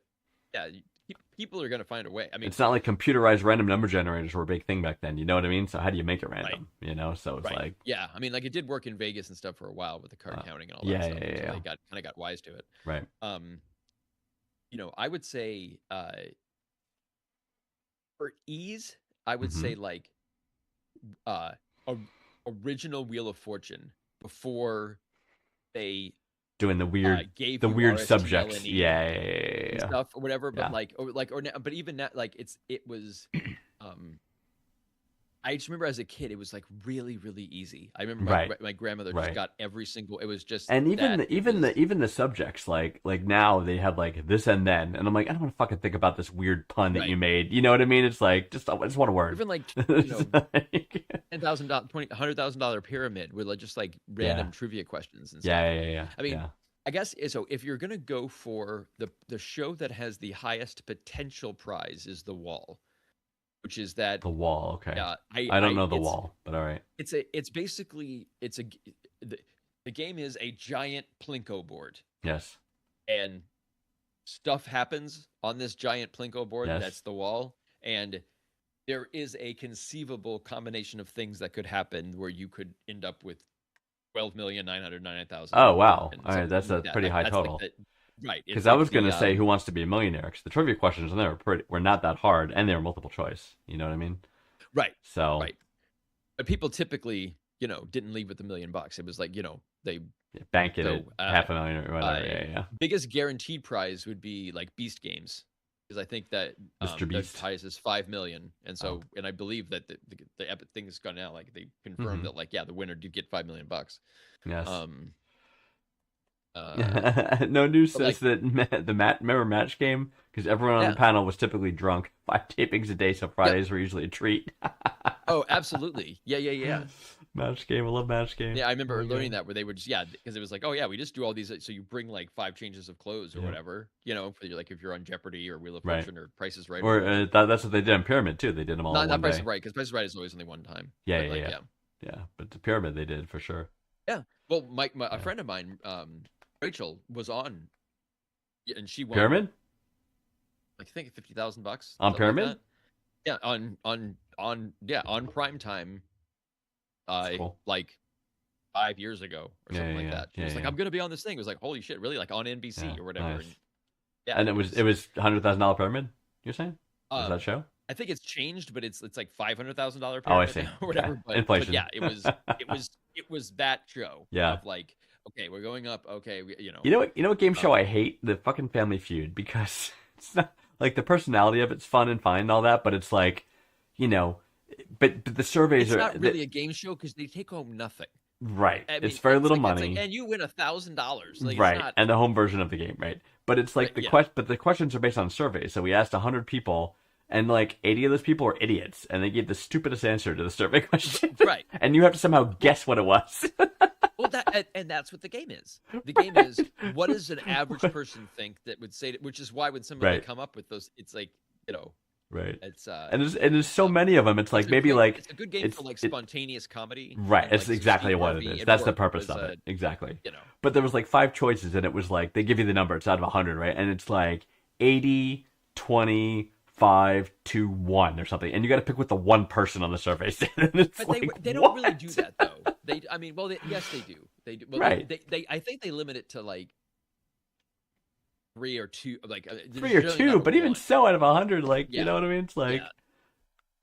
Speaker 4: yeah, people are gonna find a way. I mean,
Speaker 2: It's not like computerized random number generators were a big thing back then. You know what I mean? So how do you make it random? So it's
Speaker 4: right.
Speaker 2: like
Speaker 4: Yeah, I mean, like it did work in Vegas and stuff for a while with the card counting and all
Speaker 2: yeah,
Speaker 4: that stuff.
Speaker 2: yeah,
Speaker 4: until
Speaker 2: yeah.
Speaker 4: They kind of got wise to it.
Speaker 2: right.
Speaker 4: I would say for ease, I would
Speaker 2: Mhm.
Speaker 4: say like original Wheel of Fortune before they
Speaker 2: Doing the weird
Speaker 4: gave
Speaker 2: the
Speaker 4: you
Speaker 2: weird
Speaker 4: RSTLNE
Speaker 2: subjects. Yeah.
Speaker 4: and stuff or whatever. But
Speaker 2: Yeah.
Speaker 4: but even that, like it was. I just remember as a kid, it was like really, really easy. I remember
Speaker 2: Right.
Speaker 4: my grandmother
Speaker 2: Right.
Speaker 4: just got every single. It was just
Speaker 2: And even
Speaker 4: that.
Speaker 2: even the subjects like now they have like this and then, and I'm like, I don't want to fucking think about this weird pun that
Speaker 4: Right.
Speaker 2: you made. You know what I mean? It's like I just want a word.
Speaker 4: Even like
Speaker 2: It's like-
Speaker 4: $10,000, $100,000 pyramid with like just like random trivia questions and stuff.
Speaker 2: yeah.
Speaker 4: I mean,
Speaker 2: yeah.
Speaker 4: I guess so. If you're gonna go for the show that has the highest potential prize is The Wall, which is that.
Speaker 2: The Wall. Okay.
Speaker 4: I
Speaker 2: I don't know The
Speaker 4: it's-
Speaker 2: Wall, but all right.
Speaker 4: It's basically the game is a giant plinko board,
Speaker 2: Yes.
Speaker 4: and stuff happens on this giant plinko board.
Speaker 2: Yes.
Speaker 4: That's The Wall, and there is a conceivable combination of things that could happen where you could end up with 12,999,000.
Speaker 2: Oh wow.
Speaker 4: and
Speaker 2: All right,
Speaker 4: something
Speaker 2: that's a
Speaker 4: like that.
Speaker 2: pretty high
Speaker 4: That's like
Speaker 2: total.
Speaker 4: right?
Speaker 2: Because
Speaker 4: It's
Speaker 2: I
Speaker 4: like
Speaker 2: was
Speaker 4: the,
Speaker 2: gonna say Who Wants to Be a Millionaire? Because the trivia questions in there were not that hard, and they were multiple choice. You know what I mean?
Speaker 4: right,
Speaker 2: So
Speaker 4: right. But people typically, didn't leave with $1 million. It was like, they
Speaker 2: bank it
Speaker 4: So,
Speaker 2: at $500,000 or whatever. Yeah.
Speaker 4: biggest guaranteed prize would be like Beast Games, because I think that
Speaker 2: Mr.
Speaker 4: their
Speaker 2: Beast.
Speaker 4: highest is 5 million, and so
Speaker 2: Oh.
Speaker 4: and I believe that the Epic thing has gone out. Like they confirmed
Speaker 2: Mhm.
Speaker 4: that the winner did get $5 million.
Speaker 2: Yes. No news
Speaker 4: but,
Speaker 2: says that remember Match Game, because everyone on
Speaker 4: Yeah.
Speaker 2: the panel was typically drunk. 5 tapings a day, so Fridays were usually a treat.
Speaker 4: Oh, absolutely. Yeah.
Speaker 2: Match Game, I love Match Game.
Speaker 4: Yeah, I remember
Speaker 2: Oh my
Speaker 4: learning
Speaker 2: God.
Speaker 4: that where they would just because it was like, oh yeah, we just do all these. So you bring like 5 changes of clothes or
Speaker 2: Yeah.
Speaker 4: whatever, for like if you're on Jeopardy or Wheel of
Speaker 2: Right.
Speaker 4: Fortune or Price is Right.
Speaker 2: Or
Speaker 4: whatever.
Speaker 2: that's what they did in Pyramid too. They did them all in
Speaker 4: not
Speaker 2: one
Speaker 4: Price
Speaker 2: day.
Speaker 4: is Right, because Price is Right is always only one time.
Speaker 2: Yeah,
Speaker 4: But, like,
Speaker 2: yeah. Yeah, but the Pyramid they did for sure.
Speaker 4: Well, a friend of mine, Rachel, was on, and she won.
Speaker 2: Pyramid
Speaker 4: I think $50,000
Speaker 2: on
Speaker 4: something like
Speaker 2: Pyramid.
Speaker 4: that. Yeah, on prime time.
Speaker 2: That's cool.
Speaker 4: Like 5 years ago or something like
Speaker 2: yeah,
Speaker 4: that. She was like,
Speaker 2: yeah.
Speaker 4: I'm gonna be on this thing. It was like, holy shit, really? Like on NBC
Speaker 2: Yeah,
Speaker 4: or whatever.
Speaker 2: nice.
Speaker 4: And, yeah,
Speaker 2: And it was $100,000 Pyramid. You're saying? Was
Speaker 4: um,
Speaker 2: that show?
Speaker 4: I think it's changed, but it's like $500,000
Speaker 2: Oh, I
Speaker 4: pyramid
Speaker 2: see.
Speaker 4: now or whatever.
Speaker 2: Okay.
Speaker 4: But
Speaker 2: Inflation.
Speaker 4: yeah, it was that show.
Speaker 2: Yeah.
Speaker 4: Of like, Okay, we're going up. Okay,
Speaker 2: You know what game show I hate? The fucking Family Feud, because it's not like the personality of it's fun and fine and all that, but it's like, you know, but the surveys
Speaker 4: it's
Speaker 2: are
Speaker 4: not really a game show because they take home nothing.
Speaker 2: right.
Speaker 4: I mean,
Speaker 2: It's very little
Speaker 4: like,
Speaker 2: money.
Speaker 4: and you win $1,000. Like,
Speaker 2: Right,
Speaker 4: It's not,
Speaker 2: and the home version of the game, right? But it's like
Speaker 4: Right, yeah.
Speaker 2: but the questions are based on surveys. So we asked 100 people, and like 80 of those people were idiots, and they gave the stupidest answer to the survey question.
Speaker 4: Right.
Speaker 2: And you have to somehow guess what it was.
Speaker 4: Well, and that's what the game is. The game is, what does an average person think that would say? Which is why when somebody
Speaker 2: Right.
Speaker 4: come up with those, it's like
Speaker 2: Right.
Speaker 4: it's
Speaker 2: And there's so many of them. It's like
Speaker 4: it's a
Speaker 2: maybe
Speaker 4: good-
Speaker 2: like
Speaker 4: it's a good game for like spontaneous comedy.
Speaker 2: right.
Speaker 4: and,
Speaker 2: It's
Speaker 4: like,
Speaker 2: exactly
Speaker 4: Steve
Speaker 2: what it
Speaker 4: Harvey
Speaker 2: is.
Speaker 4: and
Speaker 2: That's the
Speaker 4: Work
Speaker 2: purpose
Speaker 4: was
Speaker 2: of it. Exactly.
Speaker 4: You know,
Speaker 2: But there was like 5 choices, and it was like they give you the number. It's out of 100, right? And it's like 80, 20, 5, 2, 1 or something. And you got to pick what the one person on the survey said. And it's
Speaker 4: but
Speaker 2: like,
Speaker 4: they don't really
Speaker 2: what?
Speaker 4: do that though. Yes, they do. They do. Well,
Speaker 2: Right.
Speaker 4: They I think they limit it to like 3 or 2. Like there's
Speaker 2: 3 or
Speaker 4: generally
Speaker 2: 2,
Speaker 4: not a
Speaker 2: but even
Speaker 4: 1.
Speaker 2: so, out of 100, like you
Speaker 4: Yeah.
Speaker 2: know what I mean? It's like
Speaker 4: Yeah.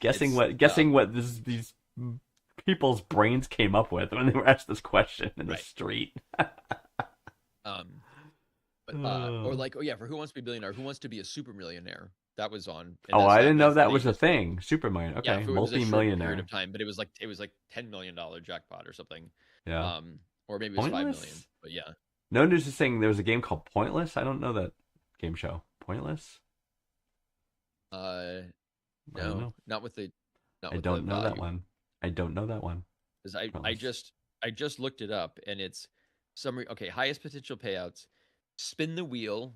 Speaker 2: guessing
Speaker 4: It's,
Speaker 2: guessing what these people's brains came up with when they were asked this question in the
Speaker 4: Right.
Speaker 2: street.
Speaker 4: But or like for Who Wants to Be a Billionaire? Who Wants to Be a Super Millionaire? That was on. and
Speaker 2: Oh,
Speaker 4: that's
Speaker 2: I
Speaker 4: like-
Speaker 2: didn't know
Speaker 4: that's the
Speaker 2: that was
Speaker 4: name
Speaker 2: a
Speaker 4: of it.
Speaker 2: thing. Superman. Okay,
Speaker 4: Yeah, it was a short
Speaker 2: multi-millionaire.
Speaker 4: period of time, but it was like $10 million jackpot or something.
Speaker 2: Yeah.
Speaker 4: Or maybe it was 5 million.
Speaker 2: Pointless?
Speaker 4: But yeah,
Speaker 2: No News is saying there was a game called Pointless. I don't know that game show. Pointless? I don't know.
Speaker 4: not with the. Not
Speaker 2: I
Speaker 4: with
Speaker 2: don't
Speaker 4: the
Speaker 2: know that
Speaker 4: value.
Speaker 2: one. I don't know that one.
Speaker 4: 'Cause I
Speaker 2: Pointless.
Speaker 4: just looked it up and it's summary. Okay, highest potential payouts. Spin the Wheel.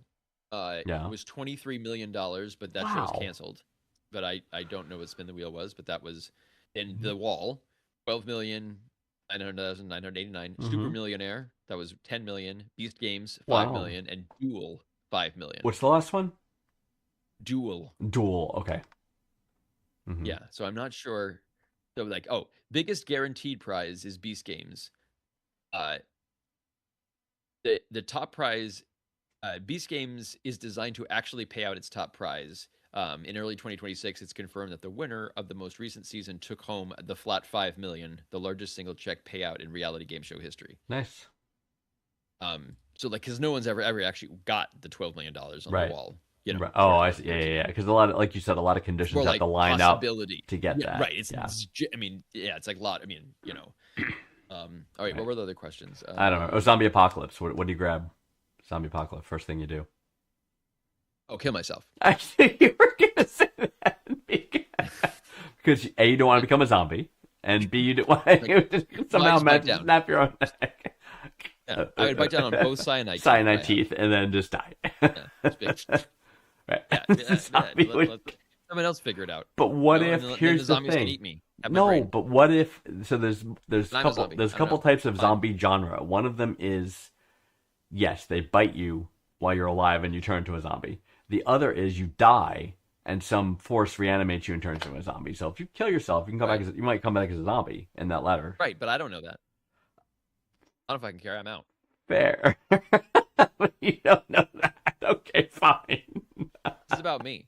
Speaker 2: Yeah.
Speaker 4: Was $23 million, but that show was
Speaker 2: Wow.
Speaker 4: canceled. But I don't know what Spin the Wheel was, but that was in
Speaker 2: Mhm.
Speaker 4: The Wall, 12,900,989. Super
Speaker 2: Mhm.
Speaker 4: Millionaire, that was 10 million. Beast Games,
Speaker 2: Wow.
Speaker 4: 5 million, and Duel, 5 million.
Speaker 2: What's the last one?
Speaker 4: Duel?
Speaker 2: Duel. Okay. Mhm.
Speaker 4: Yeah. So I'm not sure. So like, biggest guaranteed prize is Beast Games. The top prize, Beast Games is designed to actually pay out its top prize. In early 2026, it's confirmed that the winner of the most recent season took home the flat 5 million, the largest single check payout in reality game show history.
Speaker 2: Nice.
Speaker 4: So like, because no one's ever actually got the $12 million on
Speaker 2: Right.
Speaker 4: the wall. You know,
Speaker 2: Right. Oh, I see. Yeah. Because a lot of, like you said, a lot of conditions
Speaker 4: for
Speaker 2: have
Speaker 4: like
Speaker 2: to line up
Speaker 4: possibility
Speaker 2: to get that.
Speaker 4: right. It's
Speaker 2: yeah.
Speaker 4: I mean, yeah, it's like a lot. I mean, all right.
Speaker 2: Right.
Speaker 4: What were the other questions?
Speaker 2: I don't know. Oh, zombie apocalypse. What do you grab? Zombie apocalypse. First thing you do.
Speaker 4: Oh, kill myself.
Speaker 2: I think you were gonna say that because A, you don't want to become a zombie, and B, you don't want to somehow
Speaker 4: just bite down.
Speaker 2: snap your own neck.
Speaker 4: Yeah, I would bite down on both cyanide.
Speaker 2: Cyanide teeth, and then just die.
Speaker 4: Yeah, it's big.
Speaker 2: Right.
Speaker 4: Yeah,
Speaker 2: Zombie would-
Speaker 4: let someone else figure it out.
Speaker 2: But what
Speaker 4: No,
Speaker 2: if?
Speaker 4: and then
Speaker 2: Here's
Speaker 4: the
Speaker 2: the
Speaker 4: zombies can
Speaker 2: thing.
Speaker 4: eat me. Have my
Speaker 2: No,
Speaker 4: brain.
Speaker 2: but what if? So there's
Speaker 4: I'm a zombie.
Speaker 2: there's a
Speaker 4: I don't
Speaker 2: couple
Speaker 4: know.
Speaker 2: types of
Speaker 4: Fine.
Speaker 2: zombie genre. One of them is, yes, they bite you while you're alive and you turn into a zombie. The other is you die and some force reanimates you and turns you into a zombie. So if you kill yourself, you can come back. You might come back as a zombie in that ladder.
Speaker 4: Right, but I don't know that. I don't know if I can carry him out.
Speaker 2: Fair. You don't know that. Okay, fine.
Speaker 4: This is about me.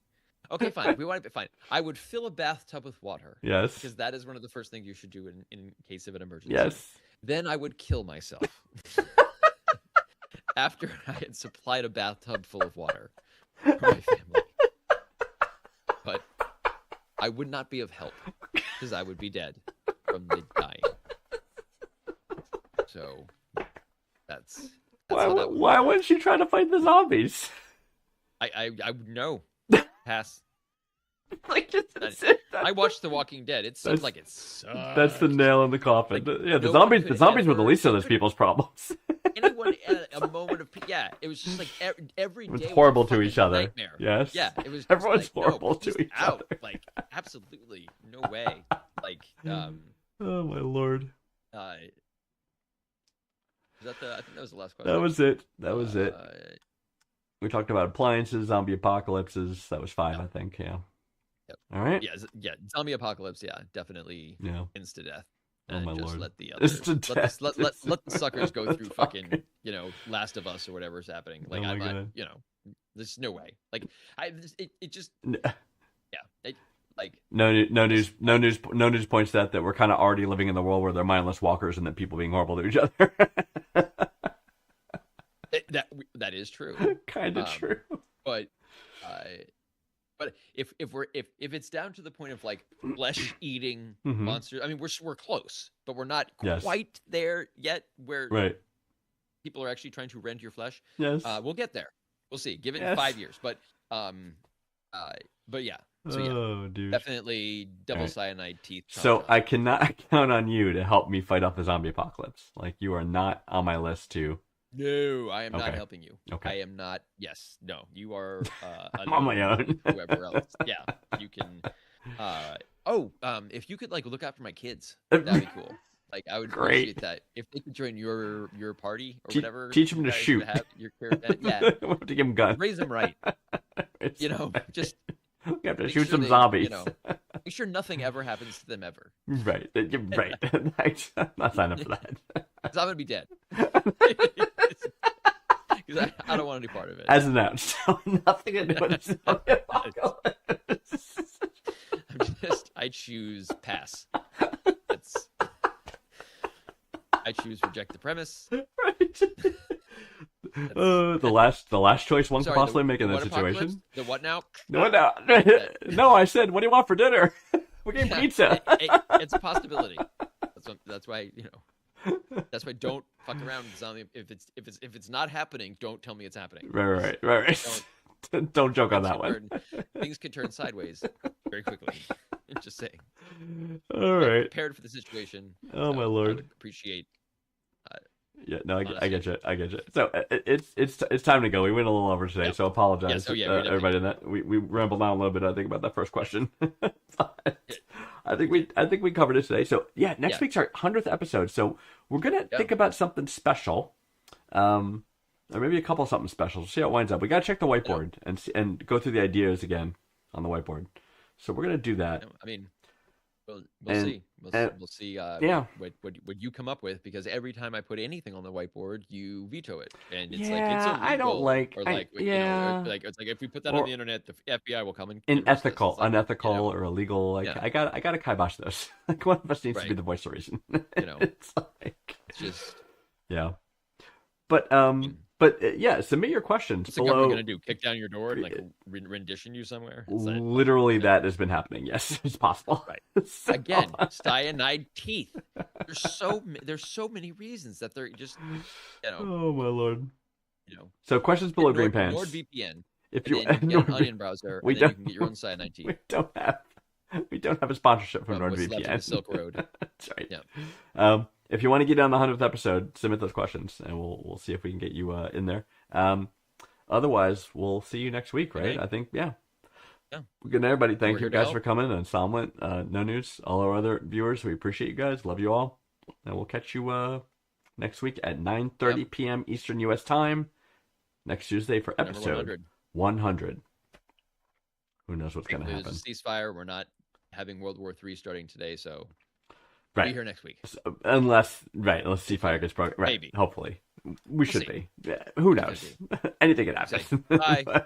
Speaker 4: Okay, fine. We want to fine. I would fill a bathtub with water
Speaker 2: Yes.
Speaker 4: because that is one of the first things you should do in case of an emergency.
Speaker 2: Yes.
Speaker 4: Then I would kill myself. After I had supplied a bathtub full of water for my family. But I would not be of help because I would be dead from the dying. So that's how that would
Speaker 2: Why wouldn't you try to fight the zombies?
Speaker 4: I know. Pass.
Speaker 2: Like just
Speaker 4: I watched The Walking Dead. It seems
Speaker 2: That's-
Speaker 4: like it sucks.
Speaker 2: That's the nail in the coffin.
Speaker 4: Like,
Speaker 2: Yeah, the
Speaker 4: no one
Speaker 2: zombies. The
Speaker 4: could
Speaker 2: zombies were the
Speaker 4: ever-
Speaker 2: least of those people's problems.
Speaker 4: Anyone at a moment of it was just like every
Speaker 2: It was
Speaker 4: day
Speaker 2: horrible
Speaker 4: was a
Speaker 2: to each
Speaker 4: fucking
Speaker 2: other.
Speaker 4: Nightmare.
Speaker 2: Yes.
Speaker 4: Yeah, it was just
Speaker 2: Everyone's
Speaker 4: like, no,
Speaker 2: horrible to
Speaker 4: peace
Speaker 2: each
Speaker 4: out.
Speaker 2: other.
Speaker 4: Like absolutely no way. Like
Speaker 2: Oh my lord.
Speaker 4: is that I think that was the last question.
Speaker 2: That was it. That was it.
Speaker 4: Uh,
Speaker 2: We talked about appliances, zombie apocalypses. That was 5,
Speaker 4: Yeah.
Speaker 2: I think. Yeah.
Speaker 4: Yep.
Speaker 2: All right.
Speaker 4: yeah, zombie apocalypse. Yeah, definitely
Speaker 2: Yeah.
Speaker 4: insta death.
Speaker 2: Oh
Speaker 4: And
Speaker 2: my
Speaker 4: just
Speaker 2: lord.
Speaker 4: let the others
Speaker 2: Insta-death.
Speaker 4: let the suckers go through
Speaker 2: Fucking-
Speaker 4: fucking Last of Us or whatever's happening. Like
Speaker 2: Oh my
Speaker 4: I'm not,
Speaker 2: God.
Speaker 4: there's no way. Like it just
Speaker 2: N-
Speaker 4: like
Speaker 2: No news points that we're kind of already living in the world where they're mindless walkers and that people being horrible to each other.
Speaker 4: that is true.
Speaker 2: Kind of
Speaker 4: Um,
Speaker 2: true.
Speaker 4: But if it's down to the point of like flesh eating
Speaker 2: Mhm.
Speaker 4: monsters, I mean we're close, but we're not
Speaker 2: Yes.
Speaker 4: quite there yet where
Speaker 2: Right.
Speaker 4: people are actually trying to rend your flesh.
Speaker 2: Yes.
Speaker 4: We'll get there. We'll see. Give it
Speaker 2: Yes.
Speaker 4: 5 years, but yeah. So yeah,
Speaker 2: Oh, dude.
Speaker 4: definitely double
Speaker 2: Alright.
Speaker 4: cyanide teeth.
Speaker 2: So
Speaker 4: Tom
Speaker 2: I cannot count on you to help me fight off the zombie apocalypse. Like, you are not on my list to.
Speaker 4: No, I am not
Speaker 2: Okay.
Speaker 4: helping you.
Speaker 2: Okay.
Speaker 4: I am not. Yes, no, you are.
Speaker 2: I'm on my
Speaker 4: alone
Speaker 2: own.
Speaker 4: with Whoever else, yeah, you can. If you could like look out for my kids, that'd be cool. Like I would
Speaker 2: Great.
Speaker 4: appreciate that if they could join your party or
Speaker 2: Te-
Speaker 4: whatever.
Speaker 2: teach 'em
Speaker 4: you
Speaker 2: to
Speaker 4: guys
Speaker 2: shoot.
Speaker 4: would have your caravan. Yeah,
Speaker 2: We have to give him guns.
Speaker 4: raise them right. You know, just
Speaker 2: We have to
Speaker 4: make
Speaker 2: shoot
Speaker 4: sure
Speaker 2: some
Speaker 4: they,
Speaker 2: zombies.
Speaker 4: You know, make sure nothing ever happens to them ever.
Speaker 2: Right. You're right. I'm not signing up for that.
Speaker 4: Because I'm gonna be dead. Because I don't want any part of it.
Speaker 2: As announced. So nothing to do with the zombie apocalypse.
Speaker 4: I choose pass. I choose reject the premise.
Speaker 2: Right. The last choice one could
Speaker 4: Sorry,
Speaker 2: possibly make in
Speaker 4: the
Speaker 2: this
Speaker 4: what apocalypse?
Speaker 2: situation.
Speaker 4: The what now?
Speaker 2: No, no, I said, what do you want for dinner? We're getting pizza.
Speaker 4: It's a possibility. That's why That's why don't fuck around with zombie. If it's not happening, don't tell me it's happening.
Speaker 2: Right. Don't joke on that one.
Speaker 4: Things can turn sideways very quickly. Just saying.
Speaker 2: All right.
Speaker 4: Prepared for the situation.
Speaker 2: Oh my
Speaker 4: I
Speaker 2: lord.
Speaker 4: would appreciate.
Speaker 2: Yeah, no, I get you. I get you. So it's time to go. We went a little over today,
Speaker 4: Yep.
Speaker 2: so apologize,
Speaker 4: Yes, oh, yeah, we definitely
Speaker 2: everybody. In that we rambled on a little bit, I think, about that first question. But I think we covered it today. So yeah, next
Speaker 4: Yeah.
Speaker 2: week's our 100th episode. So we're gonna
Speaker 4: Yeah.
Speaker 2: think about something special, or maybe a couple of something special. We'll see how it winds up. We gotta check the whiteboard and go through the ideas again on the whiteboard. So we're gonna do that.
Speaker 4: I mean, we'll
Speaker 2: And-
Speaker 4: see.
Speaker 2: and-
Speaker 4: We'll see.
Speaker 2: Yeah.
Speaker 4: What you come up with, because every time I put anything on the whiteboard, you veto it, and it's
Speaker 2: Yeah,
Speaker 4: like it's illegal.
Speaker 2: I don't like-
Speaker 4: or
Speaker 2: I-
Speaker 4: like
Speaker 2: yeah.
Speaker 4: like it's like if we put that
Speaker 2: Or-
Speaker 4: on the internet, the FBI will come and arrest us.
Speaker 2: Unethical,
Speaker 4: It's like,
Speaker 2: unethical,
Speaker 4: you know,
Speaker 2: or illegal. Like
Speaker 4: Yeah.
Speaker 2: I gotta kibosh those. Like one of us needs to be
Speaker 4: Right.
Speaker 2: the voice of reason.
Speaker 4: You know.
Speaker 2: It's like,
Speaker 4: It's just
Speaker 2: yeah. But yeah, submit your questions
Speaker 4: what's the government
Speaker 2: below.
Speaker 4: gonna do? Kick down your door and like rendition you somewhere? It's like,
Speaker 2: Literally, that has been happening. Yes, it's possible.
Speaker 4: Right.
Speaker 2: So-
Speaker 4: again, cyanide teeth. There's so many reasons that they're just
Speaker 2: Oh my lord.
Speaker 4: you know.
Speaker 2: So questions below Green Pants.
Speaker 4: NordVPN.
Speaker 2: If
Speaker 4: And
Speaker 2: you,
Speaker 4: then you can get an
Speaker 2: Nord-
Speaker 4: onion browser,
Speaker 2: we
Speaker 4: and then you
Speaker 2: don't-
Speaker 4: can get your own cyanide teeth.
Speaker 2: we don't have a sponsorship from
Speaker 4: From what's left of
Speaker 2: NordVPN.
Speaker 4: the Silk Road.
Speaker 2: That's right.
Speaker 4: Yeah.
Speaker 2: If you want to get on the 100th episode, submit those questions, and we'll see if we can get you in there. Otherwise, we'll see you next week, right?
Speaker 4: Okay.
Speaker 2: I think, yeah.
Speaker 4: Yeah.
Speaker 2: Good night, everybody. Thank
Speaker 4: We're
Speaker 2: you
Speaker 4: here to
Speaker 2: guys
Speaker 4: help.
Speaker 2: for coming. And Somlent, No News, all our other viewers, we appreciate you guys. Love you all. And we'll catch you next week at 9:30 p.m. Eastern U.S. time. Next Tuesday for
Speaker 4: Number
Speaker 2: episode
Speaker 4: 100.
Speaker 2: 100. Who knows what's going to
Speaker 4: There's
Speaker 2: happen?
Speaker 4: a ceasefire. We're not having World War III starting today, so
Speaker 2: Right.
Speaker 4: be here next week.
Speaker 2: So, unless ceasefire gets broken. Right.
Speaker 4: Maybe.
Speaker 2: Hopefully. We should
Speaker 4: see.
Speaker 2: be. Yeah, who knows? Anything can happen.
Speaker 4: Bye.